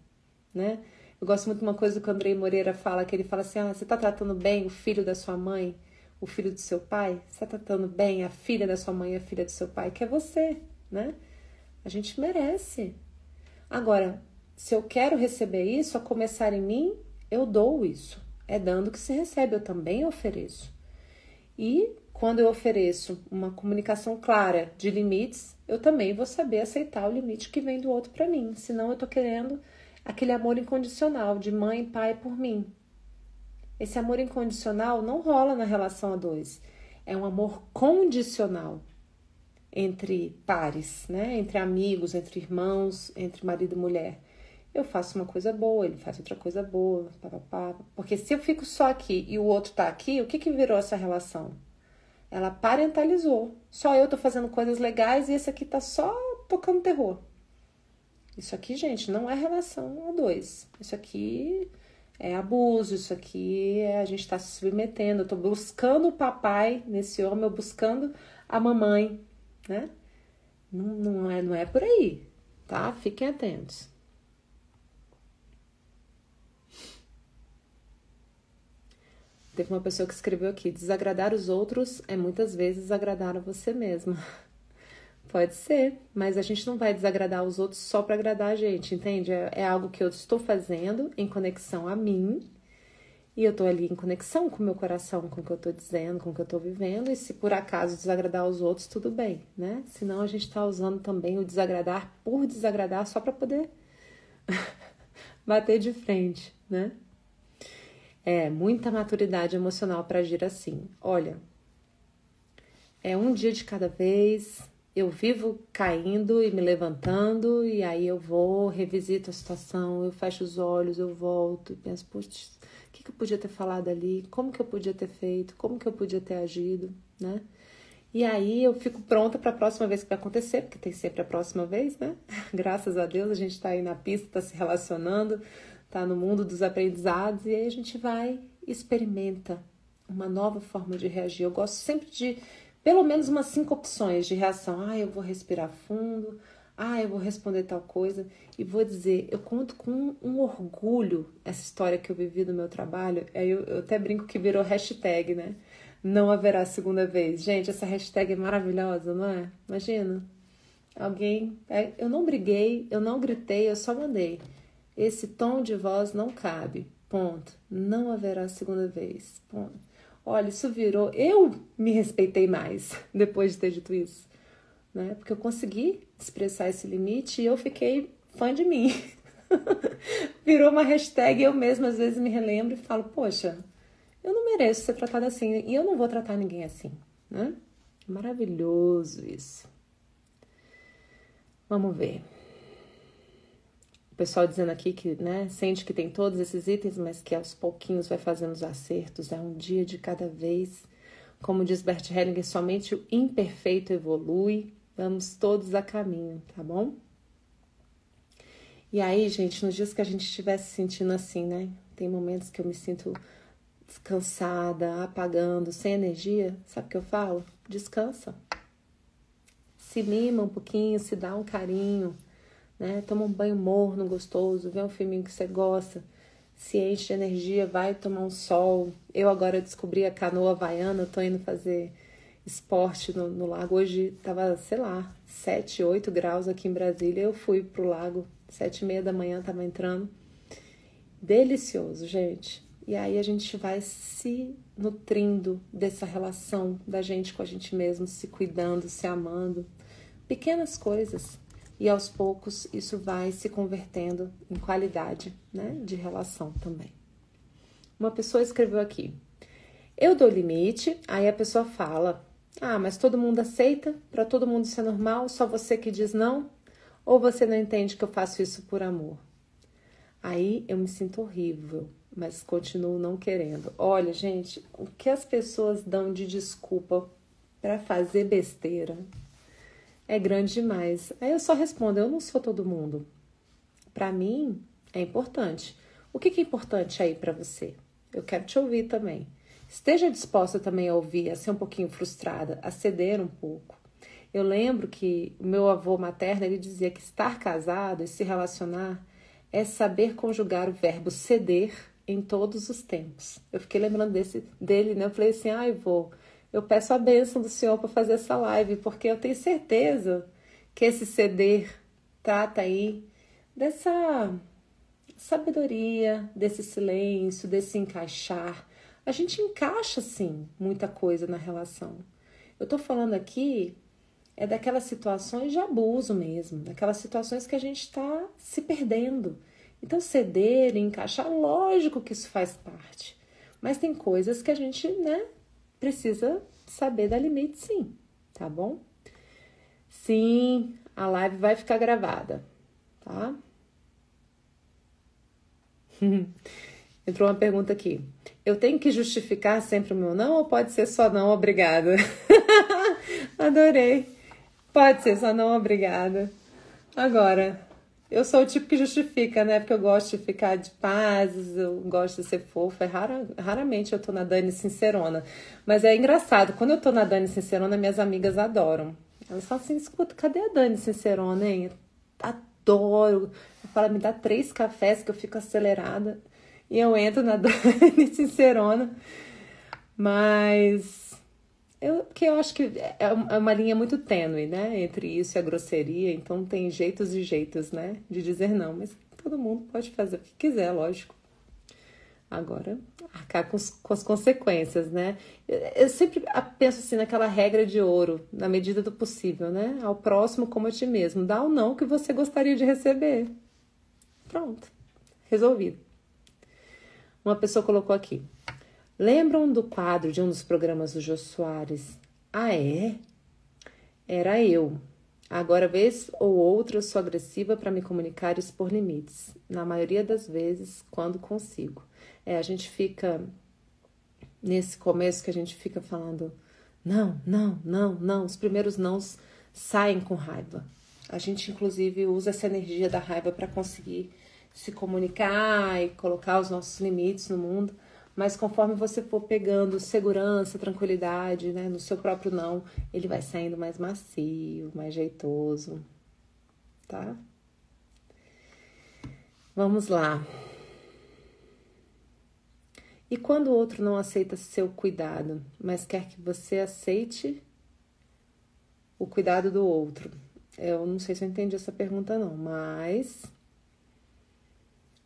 né? Eu gosto muito de uma coisa que o Andrei Moreira fala, que ele fala assim, você tá tratando bem o filho da sua mãe, o filho do seu pai? Você tá tratando bem a filha da sua mãe, a filha do seu pai? Que é você, né? A gente merece. Agora, se eu quero receber isso, a começar em mim, eu dou isso. É dando que se recebe, eu também ofereço. E quando eu ofereço uma comunicação clara de limites, eu também vou saber aceitar o limite que vem do outro para mim. Senão eu tô querendo aquele amor incondicional de mãe e pai por mim. Esse amor incondicional não rola na relação a dois. É um amor condicional entre pares, né? Entre amigos, entre irmãos, entre marido e mulher. Eu faço uma coisa boa, ele faz outra coisa boa, papapá. Porque se eu fico só aqui e o outro tá aqui, o que virou essa relação? Ela parentalizou. Só eu tô fazendo coisas legais e esse aqui tá só tocando terror. Isso aqui, gente, não é relação a dois. Isso aqui é abuso, isso aqui a gente tá se submetendo. Eu tô buscando o papai nesse homem, eu buscando a mamãe, né? Não é por aí, tá? Fiquem atentos. Teve uma pessoa que escreveu aqui, desagradar os outros é muitas vezes agradar a você mesma. Pode ser, mas a gente não vai desagradar os outros só para agradar a gente, entende? É algo que eu estou fazendo em conexão a mim, e eu tô ali em conexão com o meu coração, com o que eu tô dizendo, com o que eu tô vivendo, e se por acaso desagradar os outros, tudo bem, né? Senão a gente tá usando também o desagradar por desagradar só para poder bater de frente, né? É, muita maturidade emocional para agir assim. Olha, é um dia de cada vez, eu vivo caindo e me levantando, e aí eu vou, revisito a situação, eu fecho os olhos, eu volto e penso, putz, o que eu podia ter falado ali? Como que eu podia ter feito? Como que eu podia ter agido, né? E aí eu fico pronta para a próxima vez que vai acontecer, porque tem sempre a próxima vez, né? Graças a Deus a gente está aí na pista, está se relacionando, está no mundo dos aprendizados, e aí a gente vai e experimenta uma nova forma de reagir. Eu gosto sempre de pelo menos umas 5 opções de reação. Eu vou respirar fundo, eu vou responder tal coisa. E vou dizer, eu conto com um orgulho essa história que eu vivi no meu trabalho. Aí eu até brinco que virou hashtag, né? Não haverá segunda vez. Gente, essa hashtag é maravilhosa, não é? Imagina. Alguém... Eu não briguei, eu não gritei, eu só mandei. Esse tom de voz não cabe. Ponto. Não haverá segunda vez. Ponto. Olha, isso virou... Eu me respeitei mais depois de ter dito isso, né? Porque eu consegui expressar esse limite e eu fiquei fã de mim. Virou uma hashtag, eu mesma às vezes me relembro e falo, poxa, eu não mereço ser tratada assim e eu não vou tratar ninguém assim, né? Maravilhoso isso. Vamos ver. O pessoal dizendo aqui que, né, sente que tem todos esses itens, mas que aos pouquinhos vai fazendo os acertos, é um dia de cada vez. Como diz Bert Hellinger, somente o imperfeito evolui, vamos todos a caminho, tá bom? E aí, gente, nos dias que a gente estiver se sentindo assim, né, tem momentos que eu me sinto descansada, apagando, sem energia, sabe o que eu falo? Descansa. Se mima um pouquinho, se dá um carinho, né? Toma um banho morno, gostoso, vê um filminho que você gosta, se enche de energia, vai tomar um sol. Eu agora descobri a canoa havaiana, tô indo fazer esporte no lago. Hoje tava, sei lá, 7, 8 graus aqui em Brasília, eu fui pro lago, 7h30 da manhã tava entrando. Delicioso, gente. E aí a gente vai se nutrindo dessa relação da gente com a gente mesmo, se cuidando, se amando. Pequenas coisas. e aos poucos isso vai se convertendo em qualidade, né, de relação também. Uma pessoa escreveu aqui: eu dou limite, aí a pessoa fala: ah, mas todo mundo aceita, para todo mundo isso é normal, só você que diz não? Ou você não entende que eu faço isso por amor? Aí eu me sinto horrível, mas continuo não querendo. Olha, gente, o que as pessoas dão de desculpa para fazer besteira é grande demais. Aí eu só respondo: eu não sou todo mundo. Para mim é importante. O que é importante aí para você? Eu quero te ouvir também. Esteja disposta também a ouvir, a ser um pouquinho frustrada, a ceder um pouco. Eu lembro que o meu avô materno, ele dizia que estar casado e se relacionar é saber conjugar o verbo ceder em todos os tempos. Eu fiquei lembrando dele, né? Eu falei assim: ai, vô, eu peço a bênção do Senhor para fazer essa live, porque eu tenho certeza que esse ceder trata aí dessa sabedoria, desse silêncio, desse encaixar. A gente encaixa, sim, muita coisa na relação. Eu tô falando aqui daquelas situações de abuso mesmo, daquelas situações que a gente está se perdendo. Então, ceder e encaixar, lógico que isso faz parte. Mas tem coisas que a gente, né, precisa saber dar limite, sim, tá bom? Sim, a live vai ficar gravada, tá? Entrou uma pergunta aqui. Eu tenho que justificar sempre o meu não ou pode ser só não, obrigada? Adorei. Pode ser só não, obrigada. Agora, eu sou o tipo que justifica, né? Porque eu gosto de ficar de paz, eu gosto de ser fofa. Raramente eu tô na Dani Sincerona. Mas é engraçado, quando eu tô na Dani Sincerona, minhas amigas adoram. Elas falam assim: escuta, cadê a Dani Sincerona, hein? Adoro. Eu falo: me dá 3 cafés que eu fico acelerada. E eu entro na Dani Sincerona. Mas porque eu acho que é uma linha muito tênue, né? Entre isso e a grosseria. Então tem jeitos e jeitos, né? De dizer não. Mas todo mundo pode fazer o que quiser, lógico. Agora, arcar com as consequências, né? Eu sempre penso assim naquela regra de ouro, na medida do possível, né? Ao próximo como a ti mesmo. Dá o não que você gostaria de receber. Pronto. Resolvido. Uma pessoa colocou aqui: lembram do quadro de um dos programas do Jô Soares? Ah, é? Era eu. Agora, vez ou outra, eu sou agressiva para me comunicar e expor limites. Na maioria das vezes, quando consigo. A gente fica nesse começo que a gente fica falando não, não, não, não. Os primeiros nãos saem com raiva. A gente, inclusive, usa essa energia da raiva para conseguir se comunicar e colocar os nossos limites no mundo. Mas conforme você for pegando segurança, tranquilidade, né, no seu próprio não, ele vai saindo mais macio, mais jeitoso, tá? Vamos lá. E quando o outro não aceita seu cuidado, mas quer que você aceite o cuidado do outro? Eu não sei se eu entendi essa pergunta não, mas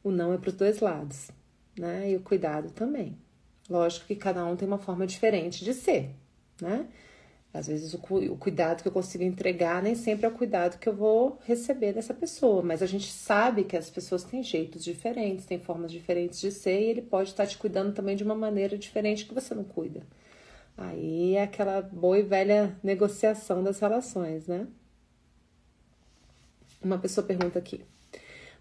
o não é para os dois lados, né? E o cuidado também. Lógico que cada um tem uma forma diferente de ser, né? Às vezes o cuidado que eu consigo entregar nem sempre é o cuidado que eu vou receber dessa pessoa, mas a gente sabe que as pessoas têm jeitos diferentes, têm formas diferentes de ser e ele pode estar te cuidando também de uma maneira diferente que você não cuida. Aí é aquela boa e velha negociação das relações, né? Uma pessoa pergunta aqui: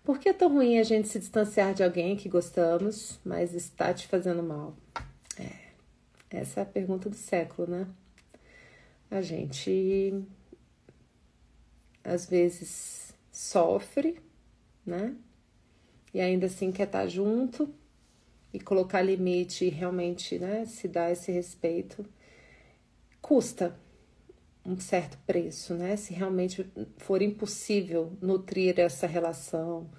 por que é tão ruim a gente se distanciar de alguém que gostamos, mas está te fazendo mal? Essa é a pergunta do século, né? A gente às vezes sofre, né? E ainda assim quer estar junto e colocar limite e realmente, né, se dar esse respeito. Custa um certo preço, né? Se realmente for impossível nutrir essa relação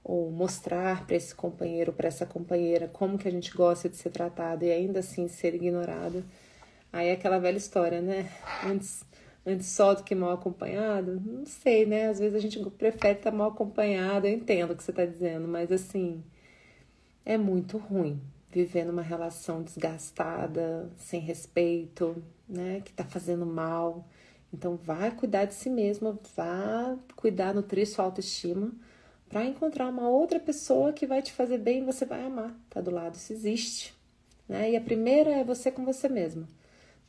ou mostrar para esse companheiro, para essa companheira, como que a gente gosta de ser tratado e ainda assim ser ignorado, aí é aquela velha história, né? Antes só do que mal acompanhado? Não sei, né? Às vezes a gente prefere estar mal acompanhado, eu entendo o que você está dizendo, mas assim, é muito ruim viver numa relação desgastada, sem respeito, né? Que tá fazendo mal. Então, vá cuidar de si mesma, vá cuidar, nutrir sua autoestima, para encontrar uma outra pessoa que vai te fazer bem e você vai amar. Tá do lado, isso existe. Né? E a primeira é você com você mesma.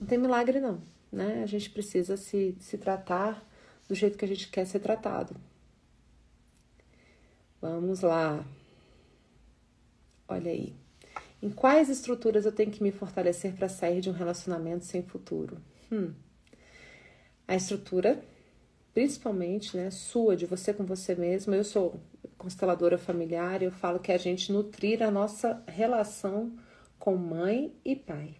Não tem milagre, não. Né? A gente precisa se tratar do jeito que a gente quer ser tratado. Vamos lá. Olha aí. Em quais estruturas eu tenho que me fortalecer para sair de um relacionamento sem futuro? A estrutura, principalmente, né, sua, de você com você mesma. Eu sou consteladora familiar e eu falo que a gente nutrir a nossa relação com mãe e pai.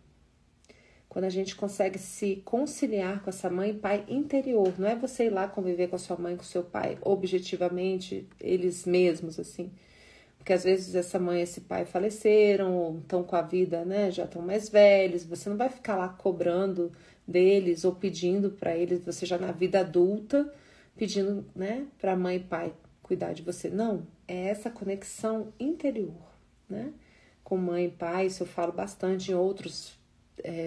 Quando a gente consegue se conciliar com essa mãe e pai interior, não é você ir lá conviver com a sua mãe, com o seu pai, objetivamente, eles mesmos, assim. Porque às vezes essa mãe e esse pai faleceram, ou estão com a vida, né, já estão mais velhos, você não vai ficar lá cobrando deles ou pedindo para eles, você já na vida adulta, pedindo, né, para mãe e pai cuidar de você. Não, é essa conexão interior, né, com mãe e pai. Isso eu falo bastante em outros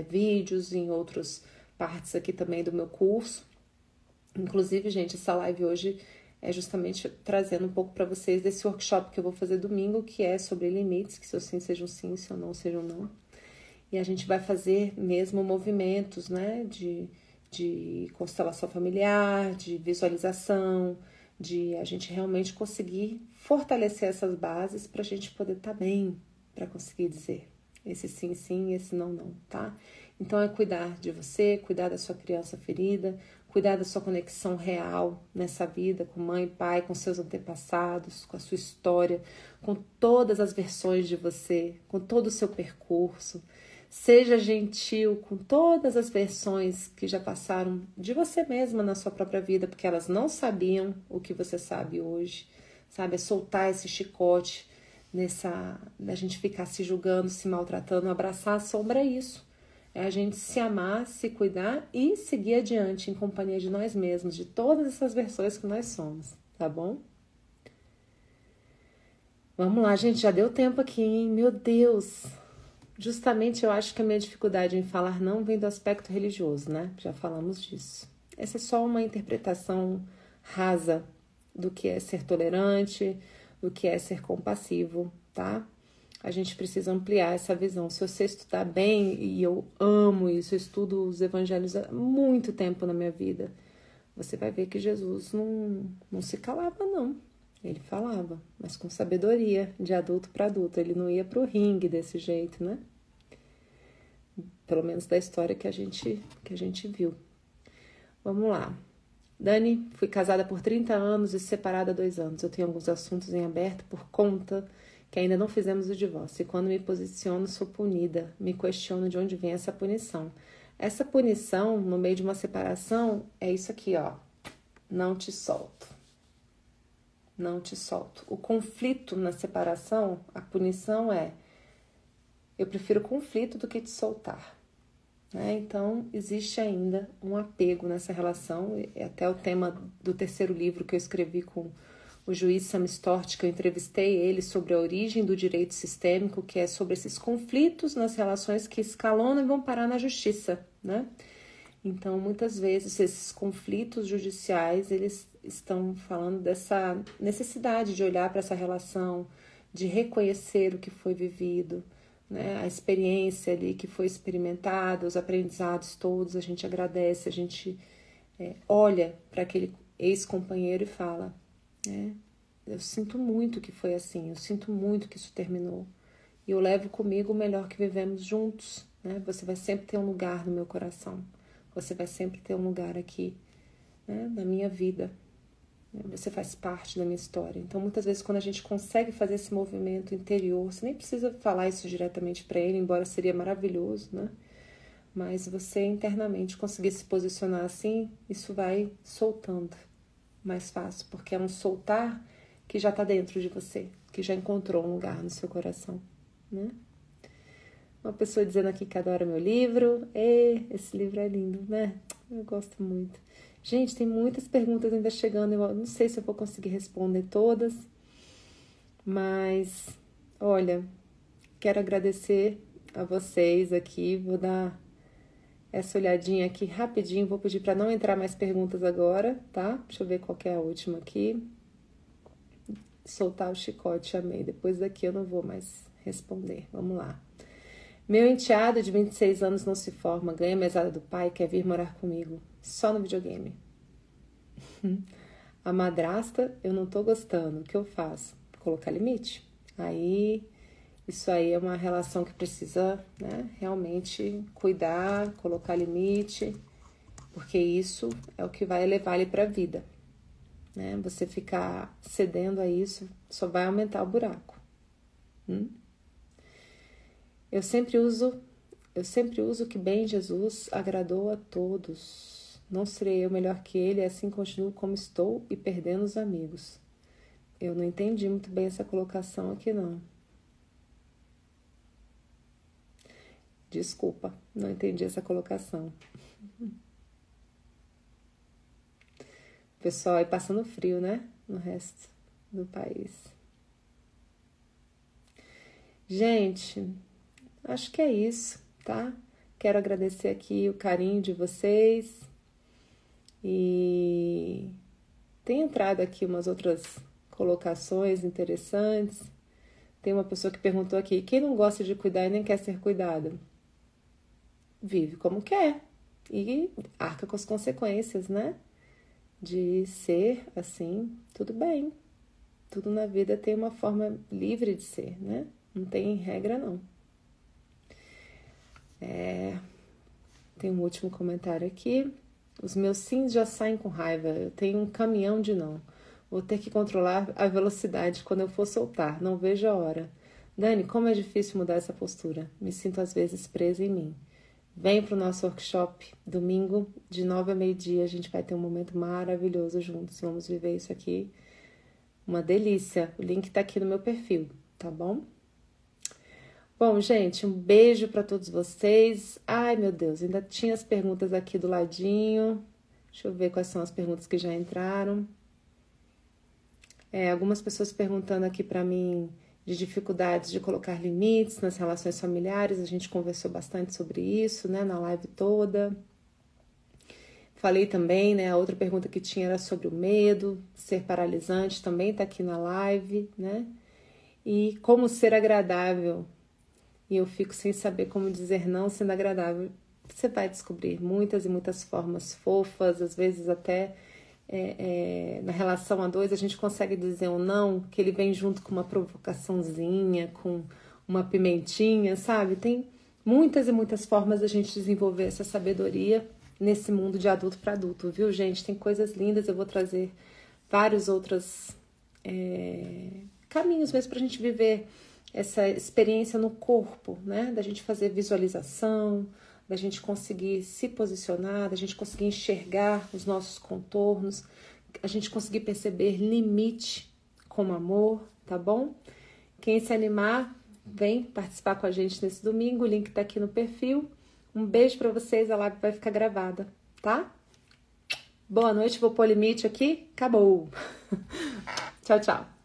vídeos, em outras partes aqui também do meu curso. Inclusive, gente, essa live hoje é justamente trazendo um pouco para vocês desse workshop que eu vou fazer domingo, que é sobre limites, que se eu sim sejam sim, se eu não sejam não. E a gente vai fazer mesmo movimentos, né, de constelação familiar, de visualização, de a gente realmente conseguir fortalecer essas bases para a gente poder estar bem, para conseguir dizer esse sim, sim, esse não, não, tá? Então é cuidar de você, cuidar da sua criança ferida, cuidar da sua conexão real nessa vida, com mãe e pai, com seus antepassados, com a sua história, com todas as versões de você, com todo o seu percurso. Seja gentil com todas as versões que já passaram de você mesma na sua própria vida, porque elas não sabiam o que você sabe hoje, sabe? É soltar esse chicote da gente ficar se julgando, se maltratando. Abraçar a sombra é isso. É a gente se amar, se cuidar e seguir adiante em companhia de nós mesmos, de todas essas versões que nós somos, tá bom? Vamos lá, gente, já deu tempo aqui, hein? Meu Deus! Justamente eu acho que a minha dificuldade em falar não vem do aspecto religioso, né? Já falamos disso. Essa é só uma interpretação rasa do que é ser tolerante, do que é ser compassivo, tá? A gente precisa ampliar essa visão. Se você estudar bem, e eu amo isso, eu estudo os evangelhos há muito tempo na minha vida, você vai ver que Jesus não se calava, não. Ele falava, mas com sabedoria, de adulto para adulto. Ele não ia pro ringue desse jeito, né? Pelo menos da história que a gente viu. Vamos lá. Dani, fui casada por 30 anos e separada há 2 anos. Eu tenho alguns assuntos em aberto por conta que ainda não fizemos o divórcio. E quando me posiciono, sou punida. Me questiono de onde vem essa punição. Essa punição, no meio de uma separação, é isso aqui, ó. Não te solto. Não te solto. O conflito na separação, a punição é: eu prefiro conflito do que te soltar. Né? Então, existe ainda um apego nessa relação. É até o tema do 3º livro que eu escrevi com o juiz Sam Storch, que eu entrevistei ele sobre a origem do direito sistêmico, que é sobre esses conflitos nas relações que escalonam e vão parar na justiça, né? Então, muitas vezes, esses conflitos judiciais, eles estão falando dessa necessidade de olhar para essa relação, de reconhecer o que foi vivido, né? A experiência ali que foi experimentada, os aprendizados todos, a gente agradece, a gente olha para aquele ex-companheiro e fala, né? Eu sinto muito que foi assim, eu sinto muito que isso terminou. E eu levo comigo o melhor que vivemos juntos, né? Você vai sempre ter um lugar no meu coração. Você vai sempre ter um lugar aqui, né, na minha vida. Você faz parte da minha história. Então, muitas vezes, quando a gente consegue fazer esse movimento interior, você nem precisa falar isso diretamente para ele, embora seria maravilhoso, né? Mas você internamente conseguir se posicionar assim, isso vai soltando mais fácil, porque é um soltar que já está dentro de você, que já encontrou um lugar no seu coração, né? Uma pessoa dizendo aqui que adora meu livro. Esse livro é lindo, né? Eu gosto muito. Gente, tem muitas perguntas ainda chegando. Eu não sei se eu vou conseguir responder todas. Mas, olha, quero agradecer a vocês aqui. Vou dar essa olhadinha aqui rapidinho. Vou pedir para não entrar mais perguntas agora, tá? Deixa eu ver qual que é a última aqui. Soltar o chicote, amei. Depois daqui eu não vou mais responder. Vamos lá. Meu enteado de 26 anos não se forma, ganha mesada do pai, quer vir morar comigo. Só no videogame. A madrasta, eu não tô gostando. O que eu faço? Colocar limite. Isso aí é uma relação que precisa, né, realmente cuidar, colocar limite, porque isso é o que vai levar ele para a vida, né? Você ficar cedendo a isso só vai aumentar o buraco. Eu sempre uso que bem Jesus agradou a todos. Não serei eu melhor que ele, assim continuo como estou e perdendo os amigos. Eu não entendi muito bem essa colocação aqui, não. Desculpa, não entendi essa colocação. O pessoal aí passando frio, né? No resto do país. Gente, acho que é isso, tá? Quero agradecer aqui o carinho de vocês. E tem entrado aqui umas outras colocações interessantes. Tem uma pessoa que perguntou aqui: quem não gosta de cuidar e nem quer ser cuidado? Vive como quer e arca com as consequências, né? De ser assim, tudo bem. Tudo na vida tem uma forma livre de ser, né? Não tem regra, não. Tem um último comentário aqui. Os meus sims já saem com raiva. Eu tenho um caminhão de não. Vou ter que controlar a velocidade quando eu for soltar. Não vejo a hora. Dani, como é difícil mudar essa postura. Me sinto às vezes presa em mim. Vem para o nosso workshop, domingo, de 9 a meio-dia. A gente vai ter um momento maravilhoso juntos. Vamos viver isso aqui. Uma delícia. O link tá aqui no meu perfil, tá bom? Bom, gente, um beijo para todos vocês. Ai, meu Deus, ainda tinha as perguntas aqui do ladinho. Deixa eu ver quais são as perguntas que já entraram. Algumas pessoas perguntando aqui para mim de dificuldades de colocar limites nas relações familiares. A gente conversou bastante sobre isso, né, na live toda. Falei também, né, a outra pergunta que tinha era sobre o medo, ser paralisante, também tá aqui na live, né? E como ser agradável. E eu fico sem saber como dizer não sendo agradável. Você vai descobrir muitas e muitas formas fofas, às vezes até na relação a dois a gente consegue dizer um não, que ele vem junto com uma provocaçãozinha, com uma pimentinha, sabe? Tem muitas e muitas formas da gente desenvolver essa sabedoria nesse mundo de adulto para adulto, viu, gente? Tem coisas lindas, eu vou trazer vários outros caminhos mesmo pra gente viver essa experiência no corpo, né? Da gente fazer visualização, da gente conseguir se posicionar, da gente conseguir enxergar os nossos contornos, a gente conseguir perceber limite como amor, tá bom? Quem se animar, vem participar com a gente nesse domingo, o link tá aqui no perfil. Um beijo pra vocês, a live vai ficar gravada, tá? Boa noite, vou pôr limite aqui, acabou! Tchau, tchau!